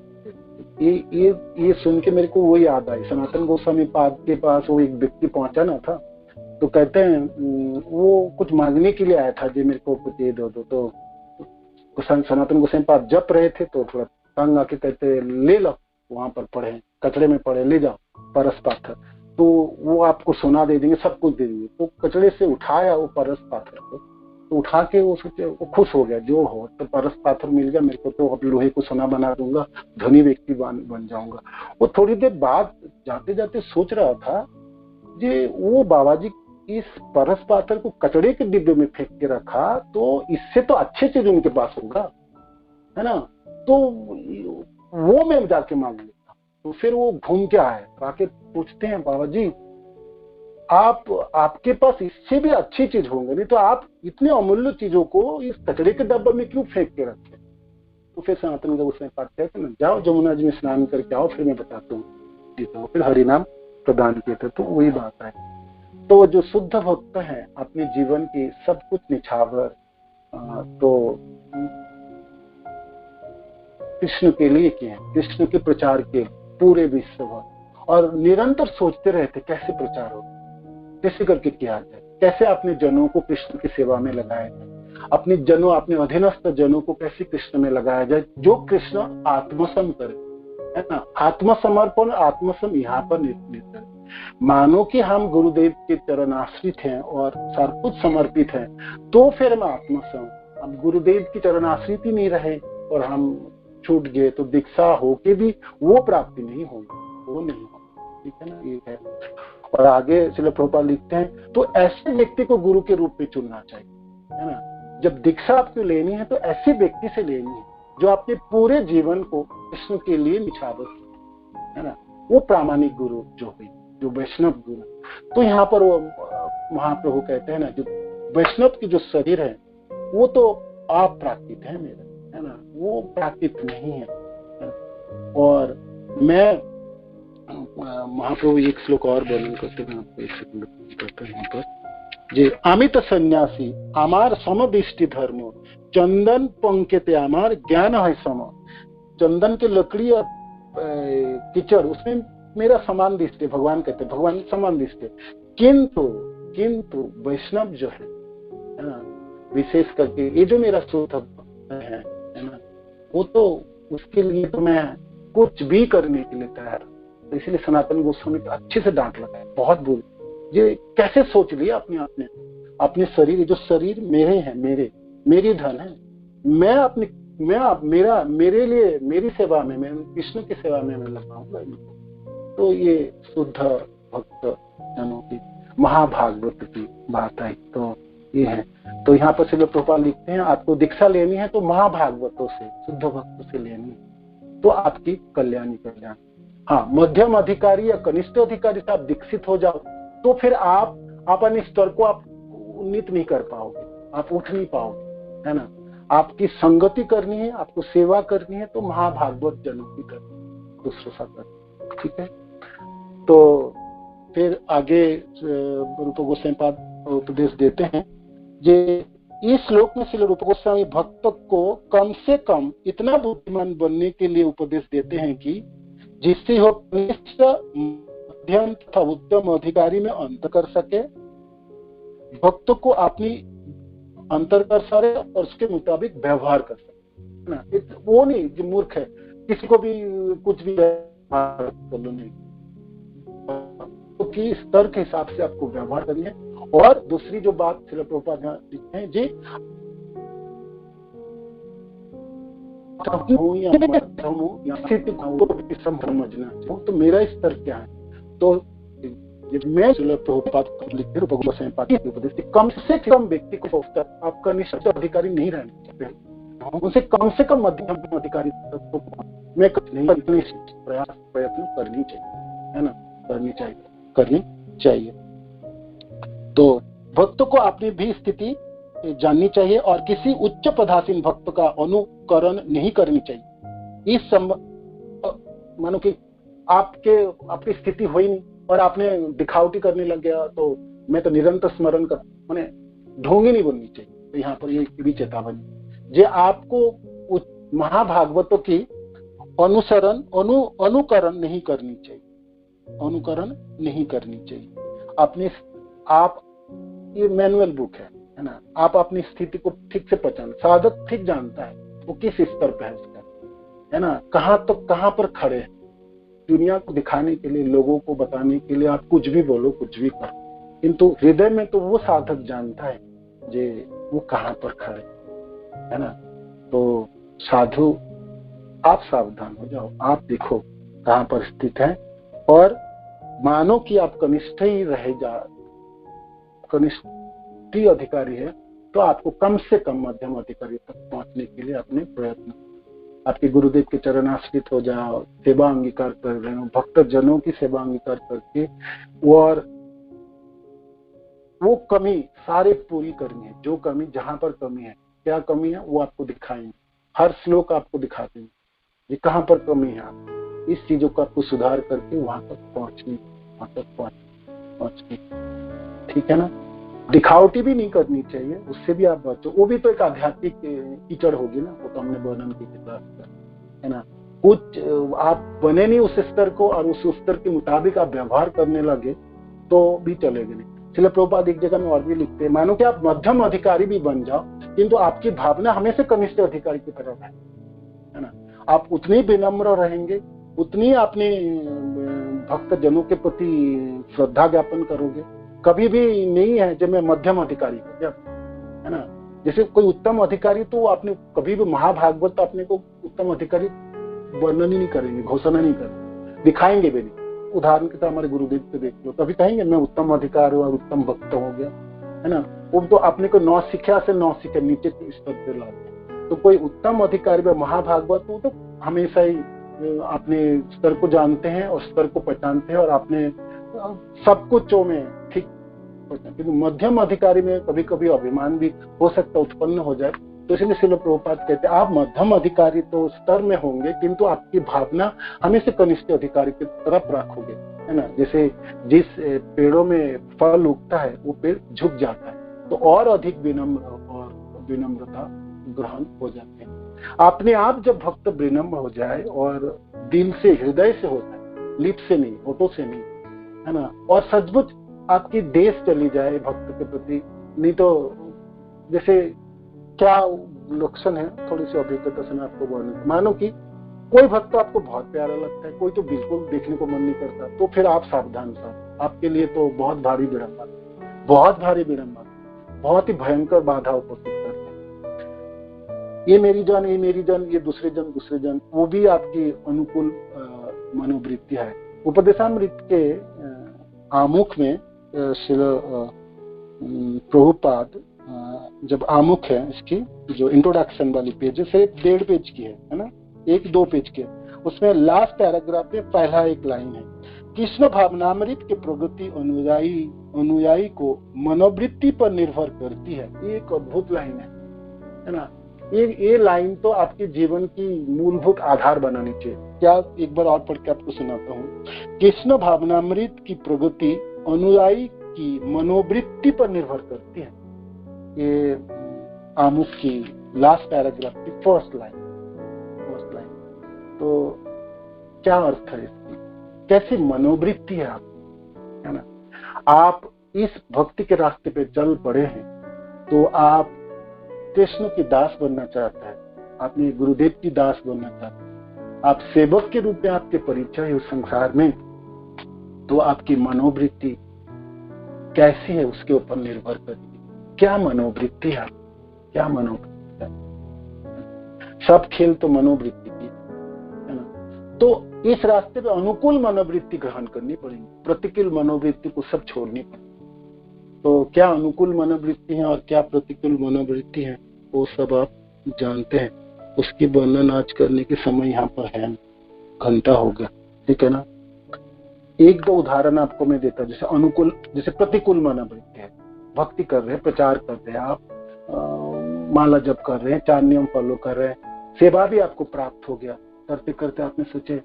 ये सुन के मेरे को वो याद आई, सनातन गोस्वामी पाद के पास वो एक व्यक्ति पहुंचा ना था, तो कहते हैं वो कुछ मांगने के लिए आया था, जो मेरे को कुछ ये दो। तो सनातन गोसाई पाद जप रहे थे, तो थोड़ा तंग आके कहते ले लो, वहां पर पड़े, कचड़े में पड़े, ले जाओ परस पाथर, तो वो आपको सोना दे देंगे, सब कुछ दे देंगे। तो कचड़े से उठाया वो परस पाथर को, तो उठा के वो सोचे, वो खुश हो गया, जो हो तो परस पाथर मिल गया मेरे को, तो अब लोहे को सोना बना दूंगा, धनी व्यक्ति बन जाऊंगा। वो थोड़ी देर बाद जाते जाते सोच रहा था, जे वो बाबा जी इस परस पाथर को कचड़े के डिब्बे में फेंक के रखा, तो इससे तो अच्छी चीज उनके पास होगा, है ना, तो वो मैं जाके मांग लेता। तो फिर वो घूम के आए, आके पूछते हैं, बाबा जी आपके पास इससे भी अच्छी चीज होंगे, नहीं तो आप इतने अमूल्य चीजों को इस कचड़े के डब्बे में क्यों फेंक के रखे? तो फिर सनातन गोसाई पाद कहते हैं, जाओ जमुना जी में स्नान करके आओ, फिर मैं बताता हूँ। तो फिर हरिनाम प्रदान किए थे। तो वही बात है। तो जो शुद्ध भक्त है, अपने जीवन की सब कुछ निछावर तो कृष्ण के लिए किए, कृष्ण के प्रचार के पूरे विश्व भर, और निरंतर सोचते रहते कैसे प्रचार हो, कैसे करके किया जाए, कैसे अपने जनों को कृष्ण की सेवा में लगाया जाए, अपने अधीनस्थ जनों को कैसे कृष्ण में लगाया जाए, जो कृष्ण आत्मसम करे, है ना। आत्मसमर्पण, आत्मसम यहाँ पर निर्मित है। मानो कि हम गुरुदेव के चरणाश्रित हैं और सब कुछ समर्पित हैं, तो फिर हम आत्मसम। अब गुरुदेव की चरणाश्रित ही नहीं रहे और हम छूट गए, तो दीक्षा होके भी वो प्राप्ति नहीं होगी, वो नहीं होगी, ठीक है ना, ये है। और आगे श्रील प्रभुपाद लिखते हैं, तो ऐसे व्यक्ति को गुरु के रूप में चुनना चाहिए, है ना। जब दीक्षा आपको लेनी है तो ऐसे व्यक्ति से लेनी है जो अपने पूरे जीवन को कृष्ण के लिए निछावर, है ना, वो प्रामाणिक गुरु जो हुई, जो वैष्णव गुरु। तो यहाँ पर वो महाप्रभु कहते हैं ना, जो वैष्णव की जो शरीर है वो तो अप्राकृत है मेरा, है ना, वो प्राकृत नहीं है। और मैं महाप्रभु एक श्लोक और वर्णन करते हैं, आपको एक सेकंड कहते हैं यहाँ पर, जे अमित सन्यासी आमार समदृष्टि धर्म, चंदन पंकेते आमार ज्ञान है सम। चंदन के लकड़ी और कीचड़, उसमें मेरा समान दृष्टि, भगवान कहते हैं, भगवान समान दृष्टि। किंतु वैष्णव जो है ना, विशेष करके ये जो मेरा शुद्ध है ना, वो तो उसके लिए तो मैं कुछ भी करने के लिए तैयार। तो इसलिए सनातन गोस्वामी को अच्छे से डांट लगाया, बहुत बुरी। ये कैसे सोच लिया अपने शरीर, जो शरीर मेरे हैं, मेरी धन है, मेरे लिए, मेरी सेवा में, मैं कृष्ण की सेवा में मैं लगाऊंगा। तो ये शुद्ध भक्त जनों की महाभागवत की बात है। तो ये है। तो यहाँ पर श्रील प्रभुपाद लिखते हैं, आपको दीक्षा लेनी है तो महाभागवतों से, शुद्ध भक्तों से लेनी है, तो आपकी कल्याण। हाँ, मध्यम अधिकारी या कनिष्ठ अधिकारी से आप दीक्षित हो जाओ, तो फिर आप अपने स्तर को आप उन्नीत नहीं कर पाओगे, आप उठ नहीं पाओगे, है ना। आपकी संगति करनी है, आपको सेवा करनी है, तो महाभागवत जनों की करनी, दूसरों साथ करनी, ठीक है। तो फिर आगे रूप गोस्वामी पाद उपदेश देते हैं, जे इस श्लोक में श्रील रूप गोस्वामी भक्त को कम से कम इतना बुद्धिमान बनने के लिए उपदेश देते हैं कि जिससे वो मध्यम तथा उत्तम अधिकारी में अंतर कर सके, भक्त को अपनी अंतर कर सके और उसके मुताबिक व्यवहार कर सके, ना। वो नहीं जो मूर्ख है, किसी को भी कुछ भी व्यवहार कर लो, नहीं, तो कि स्तर के हिसाब से आपको व्यवहार करनी है। और दूसरी जो बात श्रील प्रभुपाद लिखते हैं, जी समझना, तो मेरा स्तर क्या है। तो मैं श्रील प्रभुपाद लिखते रूप गोस्वामी पाद के उपदेश, कम से कम व्यक्ति को आपका निश्चित अधिकारी नहीं रहना चाहिए, उनसे कम से कम मध्यम अधिकारी मैं प्रयत्न करनी चाहिए, है ना, करनी चाहिए। तो भक्त को अपनी भी स्थिति जाननी चाहिए और किसी उच्च पदासीन भक्त का अनुकरण नहीं करनी चाहिए। इस मानो कि आपकी स्थिति हुई नहीं और आपने दिखावटी करने लग गया, तो मैं तो निरंतर स्मरण कर, माने ढोंगी नहीं बननी चाहिए। तो यहाँ पर ये भी चेतावनी, जे आपको महाभागवतों की अनुकरण नहीं करनी चाहिए, अनुकरण नहीं करनी चाहिए। ये मैनुअल बुक है ना। आप अपनी स्थिति को ठीक से पहचान, साधक ठीक जानता है वो किस स्तर पे है उसका, है ना, कहाँ पर खड़े हैं। दुनिया को दिखाने के लिए, लोगों को बताने के लिए आप कुछ भी बोलो, कुछ भी करो, किंतु हृदय में तो वो साधक जानता है जे वो कहाँ पर खड़े, है ना। तो साधु आप सावधान हो जाओ, आप देखो कहाँ पर स्थित है, और मानो कि आप कनिष्ठ ही रहे कनिष्ठ अधिकारी है, तो आपको कम से कम मध्यम अधिकारी तक पहुंचने के लिए अपने प्रयत्न, आपके गुरुदेव के चरण आश्रित हो जाओ, सेवा अंगीकार कर रहे हो, भक्त जनों की सेवा अंगीकार करके, और वो कमी सारे पूरी करनी है। जो कमी, जहां पर कमी है, क्या कमी है वो आपको दिखाएंगे, हर श्लोक आपको दिखाते हैं ये कहां पर कमी है। आप इस चीजों को आपको सुधार करके वहां तक पहुंचनी, ठीक है ना। दिखावटी भी नहीं करनी चाहिए, उससे भी आप बचो। वो भी तो एक आध्यात्मिक कीचड़ होगी ना, वो तो हमने वर्णन की है ना। कुछ आप बने नहीं उस स्तर को, और उस स्तर के मुताबिक आप व्यवहार करने लगे तो भी चलेगा नहीं। श्रील प्रभुपाद एक जगह में और भी लिखते हैं, मानो कि आप मध्यम अधिकारी भी बन जाओ, किंतु आपकी भावना हमेशा कनिष्ठ अधिकारी की तरफ है ना। आप उतने विनम्र रहेंगे, उतनी अपने भक्त जनों के प्रति श्रद्धा ज्ञापन करोगे। कभी भी नहीं है जब मैं मध्यम अधिकारी हो गया, है ना। जैसे कोई उत्तम अधिकारी तो आपने कभी भी, महाभागवत अपने को उत्तम अधिकारी वर्णन ही नहीं करेंगे, घोषणा नहीं करेंगे, दिखाएंगे भी नहीं। उदाहरण के तौर हमारे गुरुदेव को देख लो, तभी कहेंगे मैं उत्तम अधिकारी हूँ और उत्तम भक्त हो गया, है ना। वो तो अपने को 9 शिक्षा से 9 शिक्षा नीचे के स्तर पे लाते। तो कोई उत्तम अधिकारी में महाभागवत हो तो हमेशा ही अपने स्तर को जानते हैं और स्तर को पहचानते हैं, और अपने सब कुछ में ठीक पहचानते हैं। मध्यम अधिकारी में कभी कभी अभिमान भी हो सकता उत्पन्न हो जाए, तो इसलिए श्रील प्रभुपाद कहते हैं आप मध्यम अधिकारी तो स्तर में होंगे, किंतु आपकी भावना हमेशा कनिष्ठ अधिकारी की तरफ रखोगे, है ना। जैसे जिस पेड़ों में फल उगता है वो पेड़ झुक जाता है, तो और अधिक विनम्रता ग्रहण हो जाते हैं। अपने आप जब भक्त विनम्र हो जाए और दिल से, हृदय से हो जाए, लिप से नहीं, होठों से नहीं, है ना, और सचमुच आपकी देश चली जाए भक्त के प्रति, नहीं तो जैसे क्या लक्षण है, थोड़ी सी अभिज्ञता से मैं आपको बोलूं। मानो कि कोई भक्त आपको बहुत प्यारा लगता है, कोई तो बिल्कुल देखने को मन नहीं करता, तो फिर आप सावधान साहब, आपके लिए तो बहुत भारी विडंबना, बहुत ही भयंकर बाधा उपस्थित करते हैं। ये मेरी जान, ये दूसरे जन, वो भी आपकी अनुकूल मनोवृत्ति है। उपदेशामृत के आमुख में श्रील प्रभुपाद जब आमुख है, इसकी जो इंट्रोडक्शन वाली पेज है, सिर्फ 1.5 पेज की है ना, 1-2 पेज के, उसमें लास्ट पैराग्राफ में पहला एक लाइन है, कृष्ण भावनामृत के प्रगति अनुयायी को मनोवृत्ति पर निर्भर करती है। ये एक अद्भुत लाइन है ना। ये लाइन तो आपके जीवन की मूलभूत आधार बनानी चाहिए। क्या, एक बार और पढ़ के आपको सुनाता हूँ। कृष्ण भावनामृत की प्रगति अनुयायी की मनोवृत्ति पर निर्भर करती है। ये आमुख की लास्ट पैराग्राफ की फर्स्ट लाइन। तो क्या अर्थ है इसकी, कैसी मनोवृत्ति है आपकी, है ना। आप इस भक्ति के रास्ते पे चल पड़े हैं, तो आप कृष्ण की दास बनना चाहते हैं, अपने गुरुदेव की दास बनना चाहते हैं, आप सेवक के रूप में आपके परिचय है उस संसार में, तो आपकी मनोवृत्ति कैसी है उसके ऊपर निर्भर करती है। क्या मनोवृत्ति है, क्या मनोवृत्ति है। सब खेल तो मनोवृत्ति की, है ना। तो इस रास्ते पे अनुकूल मनोवृत्ति ग्रहण करनी पड़ेगी, प्रतिकूल मनोवृत्ति को सब छोड़नी पड़ेगी। तो क्या अनुकूल मनोवृत्ति है और क्या प्रतिकूल मनोवृत्ति है, वो सब आप जानते हैं। उसकी वर्णन आज करने के समय यहाँ पर है, घंटा हो गया, ठीक है ना। 1-2 उदाहरण आपको मैं देता, जैसे अनुकूल, जैसे प्रतिकूल मनोवृत्ति है, भक्ति कर रहे हैं, प्रचार कर रहे हैं, आप माला जप कर रहे हैं, 4 नियम फॉलो कर रहे हैं, सेवा भी आपको प्राप्त हो गया, करते करते आपने सोचे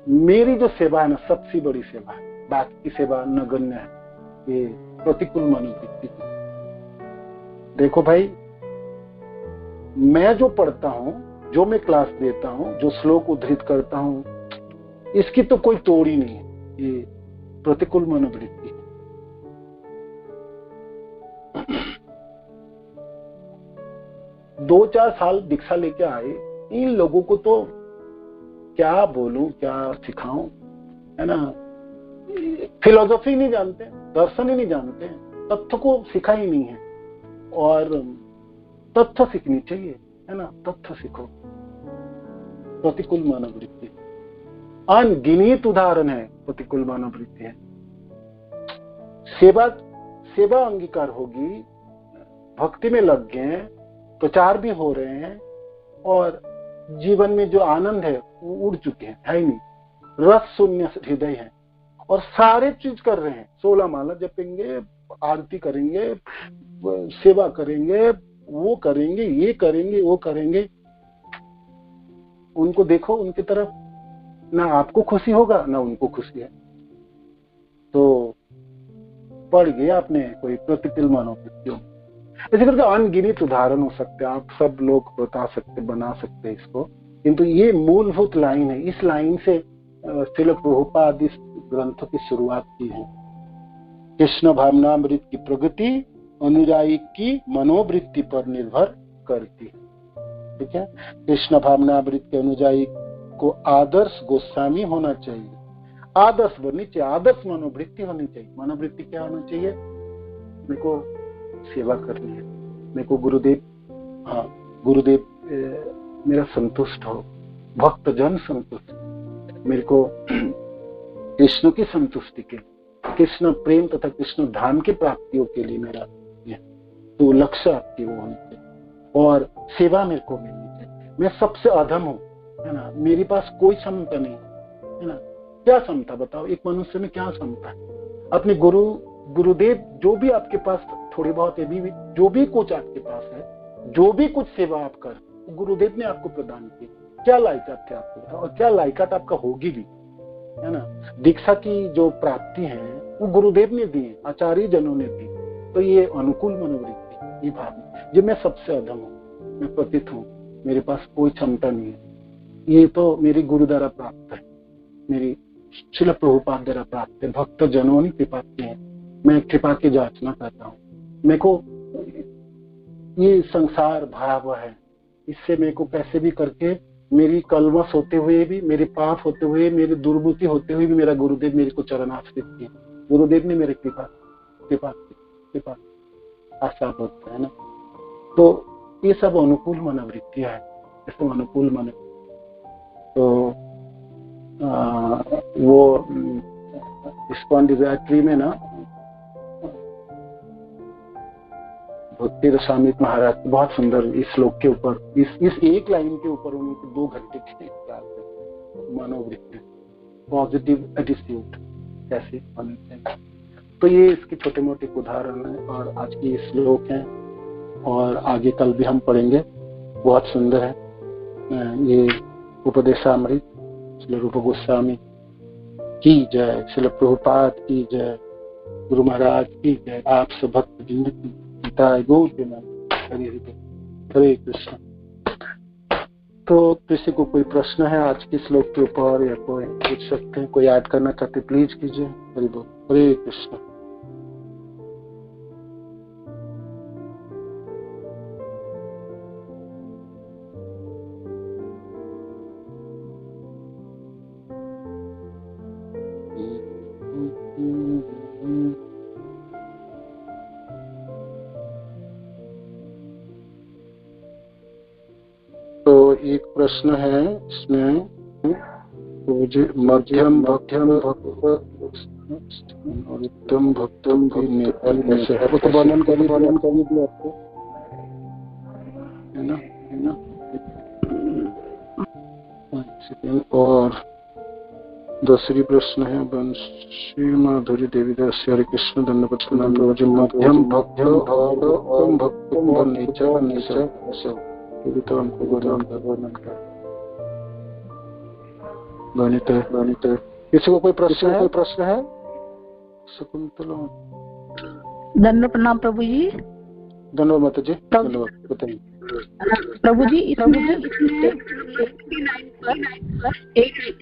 मेरी जो सेवा है ना सबसे बड़ी सेवा है, बाकी की सेवा नगण्य है। ये प्रतिकूल मनोवृत्ति। देखो भाई, मैं जो पढ़ता हूँ, जो मैं क्लास देता हूँ, जो श्लोक उद्धृत करता हूँ, इसकी तो कोई तोड़ ही नहीं है। ये प्रतिकूल मनोवृत्ति। 2-4 साल दीक्षा लेके आए, इन लोगों को तो क्या बोलूं, क्या सिखाऊं, है ना। फिलोसॉफी नहीं जानते, दर्शन ही नहीं जानते, तत्व को सीखा ही नहीं है। और तत्व सीखनी चाहिए, है ना, तत्व सीखो। प्रतिकूल मनोवृत्ति अनगिनत उदाहरण है, प्रतिकूल मनोवृत्ति है। सेवा अंगीकार होगी, भक्ति में लग गए, प्रचार भी हो रहे हैं, और जीवन में जो आनंद है वो उड़ चुके हैं, है ही नहीं। रस शून्य हृदय है और सारे चीज कर रहे हैं, 16 माला जपेंगे, आरती करेंगे, सेवा करेंगे, वो करेंगे, ये करेंगे, वो करेंगे। उनको देखो, उनकी तरफ, ना आपको खुशी होगा ना उनको खुशी है। तो पढ़ गया आपने कोई प्रतिकूल मनोवृत्तियों। इसी करके अनगिनत उदाहरण हो सकते हैं, आप सब लोग बता सकते, बना सकते हैं इसको, किंतु ये मूलभूत लाइन है। इस लाइन से श्रील प्रभुपाद इस ग्रंथों की शुरुआत की है। कृष्ण भावनामृत की प्रगति अनुयायी की मनोवृत्ति पर निर्भर करती है। ठीक है, कृष्ण भावनामृत के अनुयायी को आदर्श गोस्वामी होना चाहिए, आदर्श बननी चाहिए, आदर्श मनोवृत्ति होनी चाहिए। मनोवृत्ति क्या होना चाहिए? मेरे को सेवा करनी है, मेरे को गुरुदेव मेरा संतुष्ट हो, भक्त जन संतुष्ट, मेरे को कृष्ण की संतुष्टि के, कृष्ण प्रेम तथा कृष्ण धाम की प्राप्तियों के लिए मेरा तो लक्ष्य आपकी वो होनी चाहिए, और सेवा मेरे को मिलनी चाहिए। मैं सबसे अधम हूँ, है ना, मेरे पास कोई क्षमता नहीं है ना। क्या क्षमता बताओ, एक मनुष्य में क्या क्षमता है? अपने गुरुदेव जो भी आपके पास थोड़ी बहुत है, भी जो भी कुछ आपके पास है, जो भी कुछ सेवा आप कर, गुरुदेव ने आपको प्रदान की। क्या लायकात थे आपको बताओ, और क्या लायकात आपका होगी भी, है ना। दीक्षा की जो प्राप्ति है वो गुरुदेव ने दी, आचार्य जनों ने दी। तो ये अनुकूल मनोवृत्ति, ये भाव, जो मैं सबसे अधम हूँ, मैं पतित हूँ, मेरे पास कोई क्षमता नहीं है, ये तो मेरे गुरु द्वारा प्राप्त है, मेरी श्रील प्रभुपाद द्वारा प्राप्त है, भक्त जनों ने कृपा की है, मैं कृपा की जांचना करता हूँ। मेरे को ये संसार भरा हुआ है, इससे मेरे को कैसे भी करके, मेरी कलवश होते हुए भी, मेरे पाप होते हुए, मेरी दुर्बुद्धि होते हुए भी, मेरा गुरुदेव मेरे को चरणाश्रित किया, गुरुदेव ने मेरे कृपा आशा होता है ना। तो ये सब अनुकूल मनोवृत्तियां है, इसको अनुकूल मन। तो वो इस्कॉन डिजायर ट्री में ना भक्ति रसामृत महाराज बहुत सुंदर इस श्लोक के ऊपर, इस एक लाइन के ऊपर उन्होंने 2 घंटे के मनोवृत्ति, पॉजिटिव एटीट्यूड कैसे होनी चाहिए। तो ये इसके छोटे मोटे उदाहरण है, और आज की श्लोक है, और आगे कल भी हम पढ़ेंगे, बहुत सुंदर है। ये उपदेशामृत, श्री रूप गोस्वामी की जय, श्री प्रभुपाद की जय, गुरु महाराज की जय, आप सब भक्त जिंद की हरे कृष्ण। तो किसी को कोई प्रश्न है आज के श्लोक के ऊपर, या कोई पूछ सकते हैं, कोई ऐड करना चाहते प्लीज कीजिए। हरि बोल, हरे कृष्ण। एक प्रश्न है इसमें, मुझे मध्यम भक्तम भक्तम कैसे है, वो तो वर्णन कर दीजिए आपको, है ना। और दूसरी प्रश्न है बंशी माधुरी देवीदास, हरे कृष्ण दंडवत प्रणाम प्रभु जी। मध्यम भक्तम भक्तम नीचा तो हमको वर्णन कर गणित। किसी को कोई प्रश्न है? शकुंतला, दंड प्रणाम प्रभु जी। धन्यवाद माता जी, धन्यवाद, बताइए प्रभु जी।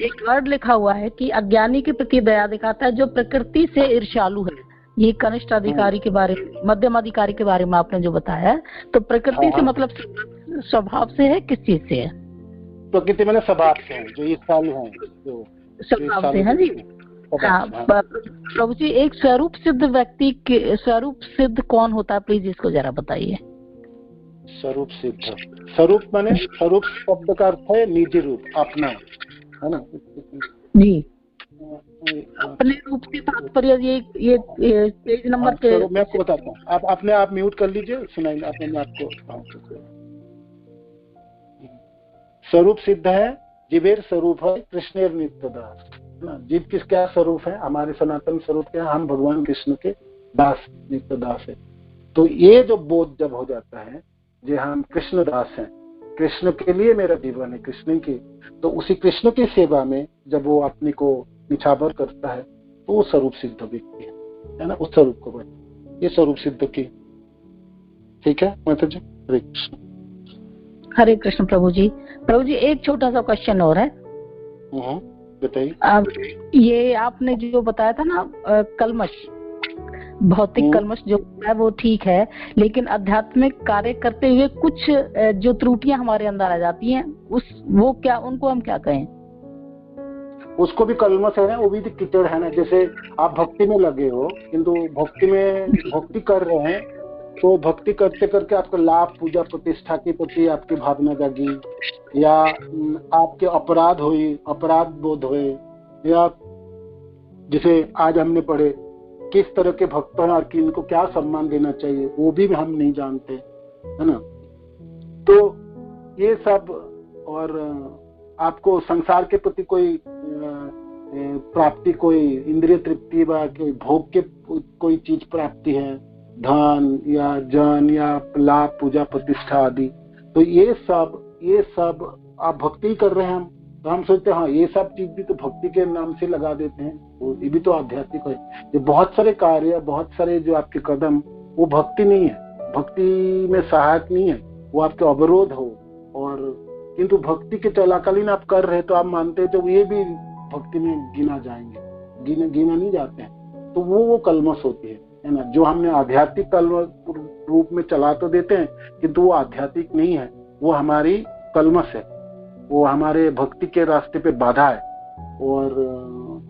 एक वर्ड लिखा हुआ है कि अज्ञानी के प्रति दया दिखाता है जो प्रकृति से ईर्ष्यालु है। ये कनिष्ठ अधिकारी के बारे में, मध्यम अधिकारी के बारे में आपने जो बताया, तो प्रकृति से मतलब स्वभाव से है, किस चीज से है? प्रकृति मैंने स्वभाव से है, जो ईर्ष्यालु हैं, जो स्वभाव से है जी। हाँ प्रभु जी, एक स्वरूप सिद्ध व्यक्ति के स्वरूप सिद्ध कौन होता है, प्लीज इसको जरा बताइए। स्वरूप सिद्ध, स्वरूप माने स्वरूप शब्द का अर्थ है निजी रूप, अपना, है ना जी। अपने रूप से तात्पर्य ये पेज नंबर के मैं आपको बताता हूँ, आप अपने आप म्यूट कर लीजिए, सुनाइए अपने आपको। स्वरूप सिद्ध है, जीवेर स्वरूप है कृष्णेर नित्यदास, ना जीव किस क्या स्वरूप है, हमारे सनातन स्वरूप क्या है, हम भगवान कृष्ण के दास नित्य दास है। तो ये जो बोध जब हो जाता है जे हम कृष्ण दास हैं, कृष्ण के लिए मेरा जीवन है, कृष्ण की, तो उसी कृष्ण की सेवा में जब वो अपने को निछावर करता है तो वो स्वरूप सिद्ध व्यक्ति है ना, उस स्वरूप को बने, ये स्वरूप सिद्ध की। ठीक है माता जी, हरे कृष्ण। हरे कृष्ण प्रभु जी। प्रभु जी एक छोटा सा क्वेश्चन और है, बताइए। ये आपने जो बताया था ना कलमश, भौतिक कलमश जो है वो ठीक है, लेकिन आध्यात्मिक कार्य करते हुए कुछ जो त्रुटियां हमारे अंदर आ जाती हैं, वो क्या, उनको हम क्या कहें? उसको भी कलमश है ना, वो भी कीचड़ है ना। जैसे आप भक्ति में लगे हो, किंतु भक्ति कर रहे हैं, तो भक्ति करते करके आपको लाभ, पूजा, प्रतिष्ठा के प्रति आपकी भावना जागी, या आपके अपराध बोध हुए, या जैसे आज हमने पढ़े किस तरह के भक्त हैं और किनको क्या सम्मान देना चाहिए, वो भी हम नहीं जानते, है ना। तो ये सब, और आपको संसार के प्रति कोई प्राप्ति, कोई इंद्रिय तृप्ति व कोई भोग के कोई चीज प्राप्ति है, धन या जन या लाभ, पूजा, प्रतिष्ठा आदि, तो ये सब आप भक्ति कर रहे हैं, तो हम सोचते हैं हाँ ये सब चीज भी तो भक्ति के नाम से लगा देते हैं, ये भी तो आध्यात्मिक है। ये बहुत सारे कार्य, बहुत सारे जो आपके कदम, वो भक्ति नहीं है, भक्ति में सहायक नहीं है, वो आपके अवरोध हो। और किंतु भक्ति के चलाकालीन आप कर रहे तो आप मानते हैं तो ये भी भक्ति में गिना जाएंगे, गिना नहीं जाते हैं, तो वो कलमश होती है ना, जो हमने आध्यात्मिक कलमश रूप में चला तो देते हैं, किंतु वो आध्यात्मिक नहीं है, वो हमारी कलमश है, वो हमारे भक्ति के रास्ते पे बाधा है और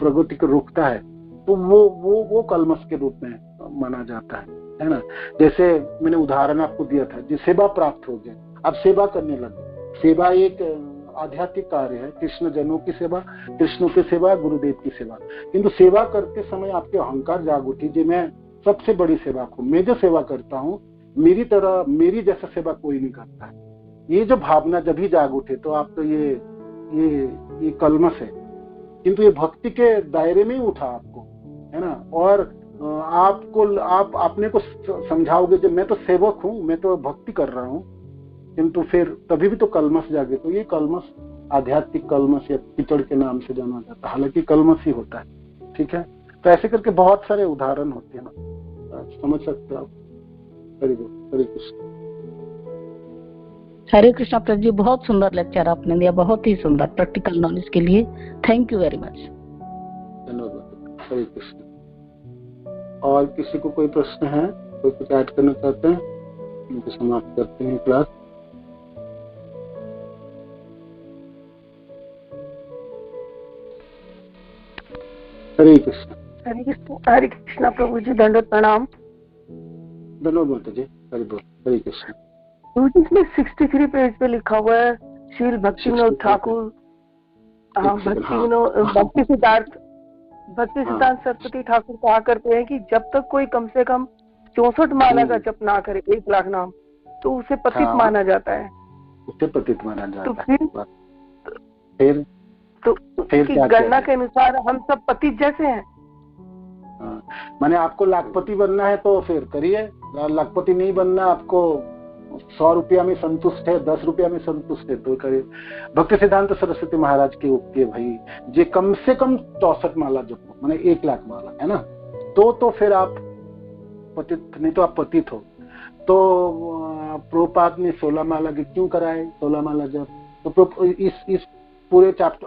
प्रगति को रोकता है, तो वो कलमश के रूप में माना जाता है ना। जैसे मैंने उदाहरण आपको दिया था, जिस सेवा प्राप्त हो गया, अब सेवा करने लगे, सेवा एक आध्यात्मिक कार्य है, कृष्ण जनों की सेवा, कृष्ण की सेवा, गुरुदेव की सेवा, किंतु सेवा करते समय आपके अहंकार जाग उठी, जो मैं सबसे बड़ी सेवा हूँ, मैं जो सेवा करता हूँ मेरी जैसा सेवा कोई नहीं करता है, ये जो भावना जब ही जाग उठे तो आप तो ये कलमश है, किंतु ये भक्ति के दायरे में ही उठा आपको, है ना। और आप अपने को समझाओगे जो मैं तो सेवक हूँ, मैं तो भक्ति कर रहा हूँ, किंतु फिर तभी भी तो कलमश जागे, तो ये कलमश आध्यात्मिक कलमश या कीचड़ के नाम से जाना जाता है, हालांकि कलमश ही होता है। ठीक है, तो ऐसे करके बहुत सारे उदाहरण होते हैं ना, समझ सकते हो आप। हरे कृष्ण। हरे कृष्णा प्रभु जी, बहुत सुंदर लेक्चर आपने दिया, बहुत ही सुंदर प्रैक्टिकल नॉलेज के लिए थैंक यू वेरी मच। धन्यवाद। हरे कृष्ण। और किसी को कोई प्रश्न है, कोई कुछ ऐड करना चाहते हैं, उनको समाप्त करते हैं क्लास। हरे कृष्ण। हरे कृष्ण। हरे कृष्णा प्रभु जी, दंडवत प्रणाम। धन्यवाद माता जी, हरि बोल। हरे कृष्ण। इसमें 63 पेज पे लिखा हुआ है, श्रील भक्ति विनोद ठाकुर, भक्ति सिद्धांत सरस्वती ठाकुर कहा करते हैं कि जब तक कोई कम से कम 64 माला का जप ना करे, 1 लाख नाम, तो उसे पतित माना जाता है, उसे पतित माना जाता तो फिर तो उसकी गणना के अनुसार हम सब पतित जैसे हैं। माने आपको लाखपति बनना है तो फिर करिए, लाखपति नहीं बनना, आपको 100 रुपया में संतुष्ट है, 10 रुपया में संतुष्ट है तो करिए। भक्ति सिद्धांत सरस्वती महाराज की उक्ति है भाई, जे कम से कम 64 माला जपो, माने 1 लाख माला, है ना, तो फिर आप पतित, नहीं तो आप पतित हो। तो प्रभुपाद ने 16 माला की क्यों कराए, 16 माला जप, तो इस पूरे चैप्टर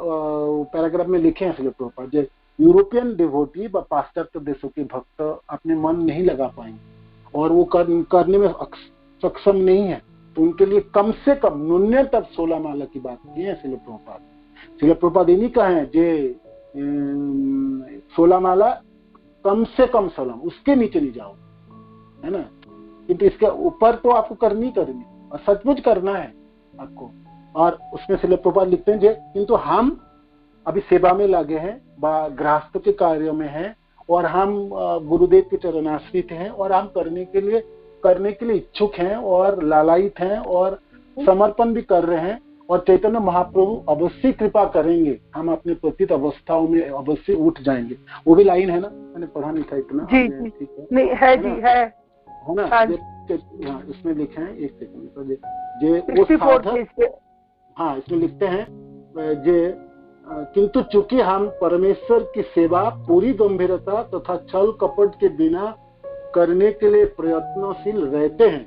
पैराग्राफ में लिखे हैं इसलिए प्रभुपाद, जो यूरोपियन डिवोटी व पाश्चात्य देशों के भक्त अपने मन नहीं लगा पाएंगे और वो करने में सक्षम नहीं है, तो उनके लिए कम से कम न्यूनतम 16 माला की बात की है शिल प्रभुपाद। शिल प्रभुपाद इन्हीं का है जे 16 माला कम से कम 16, उसके नीचे नहीं जाओ, है ना। किंतु इसके ऊपर तो आपको करनी और सचमुच करना है आपको। और उसमें शिल प्रभुपाद लिखते हैं जे किंतु हम अभी सेवा में लगे हैं, गृहस्थ के कार्यों में हैं, और हम गुरुदेव के चरणाश्रित हैं, और हम करने के लिए इच्छुक हैं और लालायित हैं और समर्पण भी कर रहे हैं, और चैतन्य महाप्रभु अवश्य कृपा करेंगे, हम अपने पतित अवस्थाओं में अवश्य उठ जाएंगे। वो भी लाइन है ना, मैंने पढ़ा नहीं था इतना। जी जी, नहीं है जी, है ना। हाँ, इसमें लिखे हैं, एक सेकंड, हाँ इसमें लिखते हैं जे किंतु चूंकि हम परमेश्वर की सेवा पूरी गंभीरता तथा छल कपट के बिना करने के लिए प्रयत्नशील रहते हैं,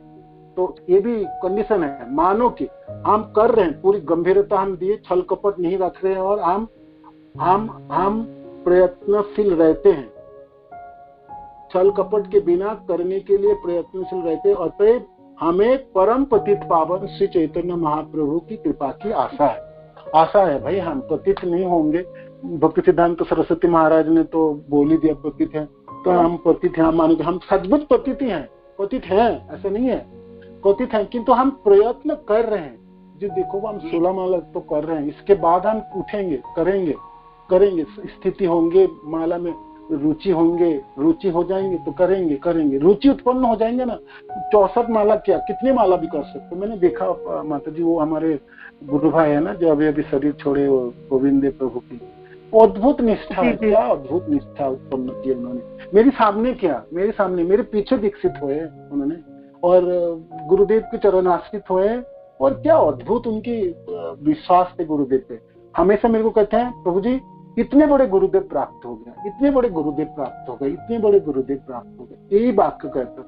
तो ये भी कंडीशन है, मानो कि हम कर रहे हैं, पूरी गंभीरता हम दिए, छल कपट नहीं रख रहे हैं, और हम प्रयत्नशील रहते हैं, छल कपट के बिना करने के लिए प्रयत्नशील रहते हैं, अतएव हमें परम पतित पावन श्री चैतन्य महाप्रभु की कृपा की आशा है भाई। हम पतित नहीं होंगे, भक्ति सिद्धांत सरस्वती महाराज ने तो बोल ही दिया पतित है, तो हम पतित हैं, हम मानेंगे, हम सचमुच पतित हैं, ऐसा नहीं है, पतित हैं, किंतु हम प्रयत्न कर रहे हैं। जो देखो हम 16 माला तो कर रहे हैं, इसके बाद हम उठेंगे, करेंगे, स्थिति होंगे, माला में रुचि हो जाएंगे तो करेंगे, रुचि उत्पन्न हो जाएंगे ना। 64 माला क्या, कितनी माला भी कर सकते। मैंने देखा माता जी, वो हमारे गुरु भाई है ना, जो अभी शरीर छोड़े, वो गोविंद देव प्रभु की अद्भुत निष्ठा है, क्या अद्भुत निष्ठा उत्पन्न की उन्होंने। मेरे सामने मेरे पीछे दीक्षित हुए उन्होंने, और गुरुदेव के चरण आश्रित हुए, और क्या अद्भुत उनकी विश्वास थे गुरुदेव पे। हमेशा मेरे को कहते हैं, प्रभु जी इतने बड़े गुरुदेव प्राप्त हो गए, यही वाक्य कहते थे।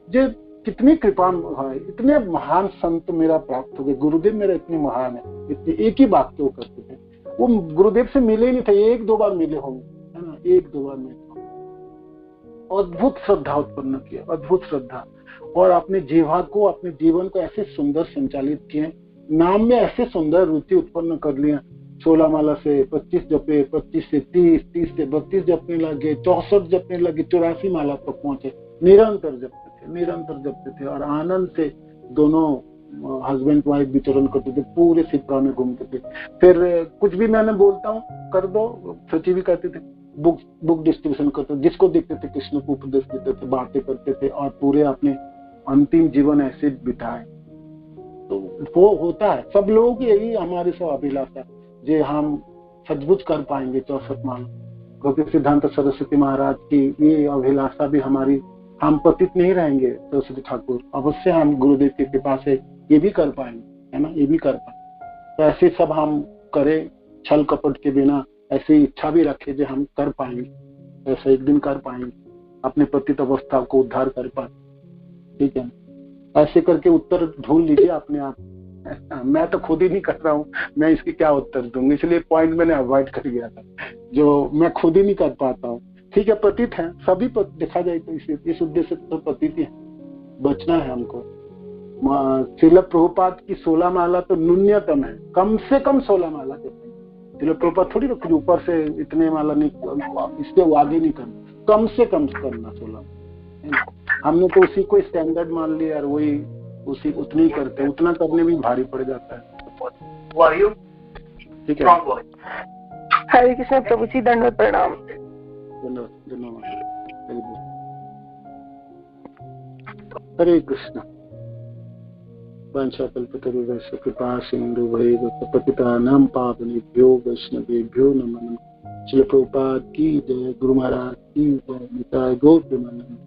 जो कितनी कृपा है, इतने महान संत मेरा प्राप्त हो गए, गुरुदेव मेरा इतने महान है, इतने, एक ही वाक्य वो करते थे। वो गुरुदेव से मिले ही नहीं थे, 1-2 बार मिले होंगे, है ना, 1-2 बार मिले। अद्भुत श्रद्धा उत्पन्न किया, अद्भुत श्रद्धा, और अपने जीवन को ऐसे सुंदर संचालित किए, नाम में ऐसे सुंदर रुचि उत्पन्न कर लिया। 16 माला से 25 जपे, 25 से 30, 30 से 32 जपने लगे, 64 जपने लगे, 84 माला तक पहुंचे। निरंतर जपते थे, और आनंद से दोनों हस्बैंड वाइफ विचरण करते थे, पूरे सिपरा में घूमते थे। फिर कुछ भी मैंने बोलता हूँ कर दो, सची भी करते थे, बुक डिस्ट्रीब्यूशन करते थे, जिसको देखते थे कृष्ण को उपदेश देते थे, बातें करते थे, और पूरे अपने अंतिम जीवन ऐसे बिताए। तो वो होता है, सब लोगों की यही हमारी सब अभिलाषा, जो हम सचमुच कर पाएंगे 64 माला। भक्ति सिद्धांत सरस्वती महाराज की ये अभिलाषा भी हमारी, हम पतित नहीं रहेंगे सरस्वती ठाकुर, अवश्य हम गुरुदेव की कृपा से ये भी कर पाएंगे, है ना, ये भी कर पाएंगे। तो ऐसे सब हम करें, छल कपट के बिना, ऐसी इच्छा भी रखे जो हम कर पाएंगे, ऐसा एक दिन कर पाएंगे, अपने पतित अवस्था को उद्धार कर पाए। ठीक है, ऐसे करके उत्तर ढूंढ लीजिए अपने आप। मैं तो खुद ही नहीं कर रहा हूँ, मैं इसकी क्या उत्तर दूंगा, इसलिए पॉइंट मैंने अवॉइड कर गया था, जो मैं खुद ही नहीं कर पाता हूँ। ठीक है, पतित है सभी, देखा जाए तो इस उद्देश्य तो पतित ही है, बचना है हमको। श्रील प्रभुपाद की 16 माला तो न्यूनतम है, कम से कम 16 माला कहते हैं। श्रील प्रभुपाद थोड़ी रखी ऊपर से इतने माला नहीं, इसके आगे नहीं करना, कम से कम करना 16। हमने तो उसी को स्टैंडर्ड मान लिया, और वही उसी उतनी ही करते, उतना करने में भारी पड़ जाता है। ठीक है, हरे कृष्ण प्रभु जी, दंडवत प्रणाम। धन्यवाद। हरे कृष्ण। वंशाकल्पतरुभ्यश्च कृपा सिन्धुभ्यैव पतितानां पावनेभ्यो वैष्णवेभ्यो नमः। श्रील प्रभुपाद की जय, गुरु महाराज की जय, निताय गौर प्रेमानंद।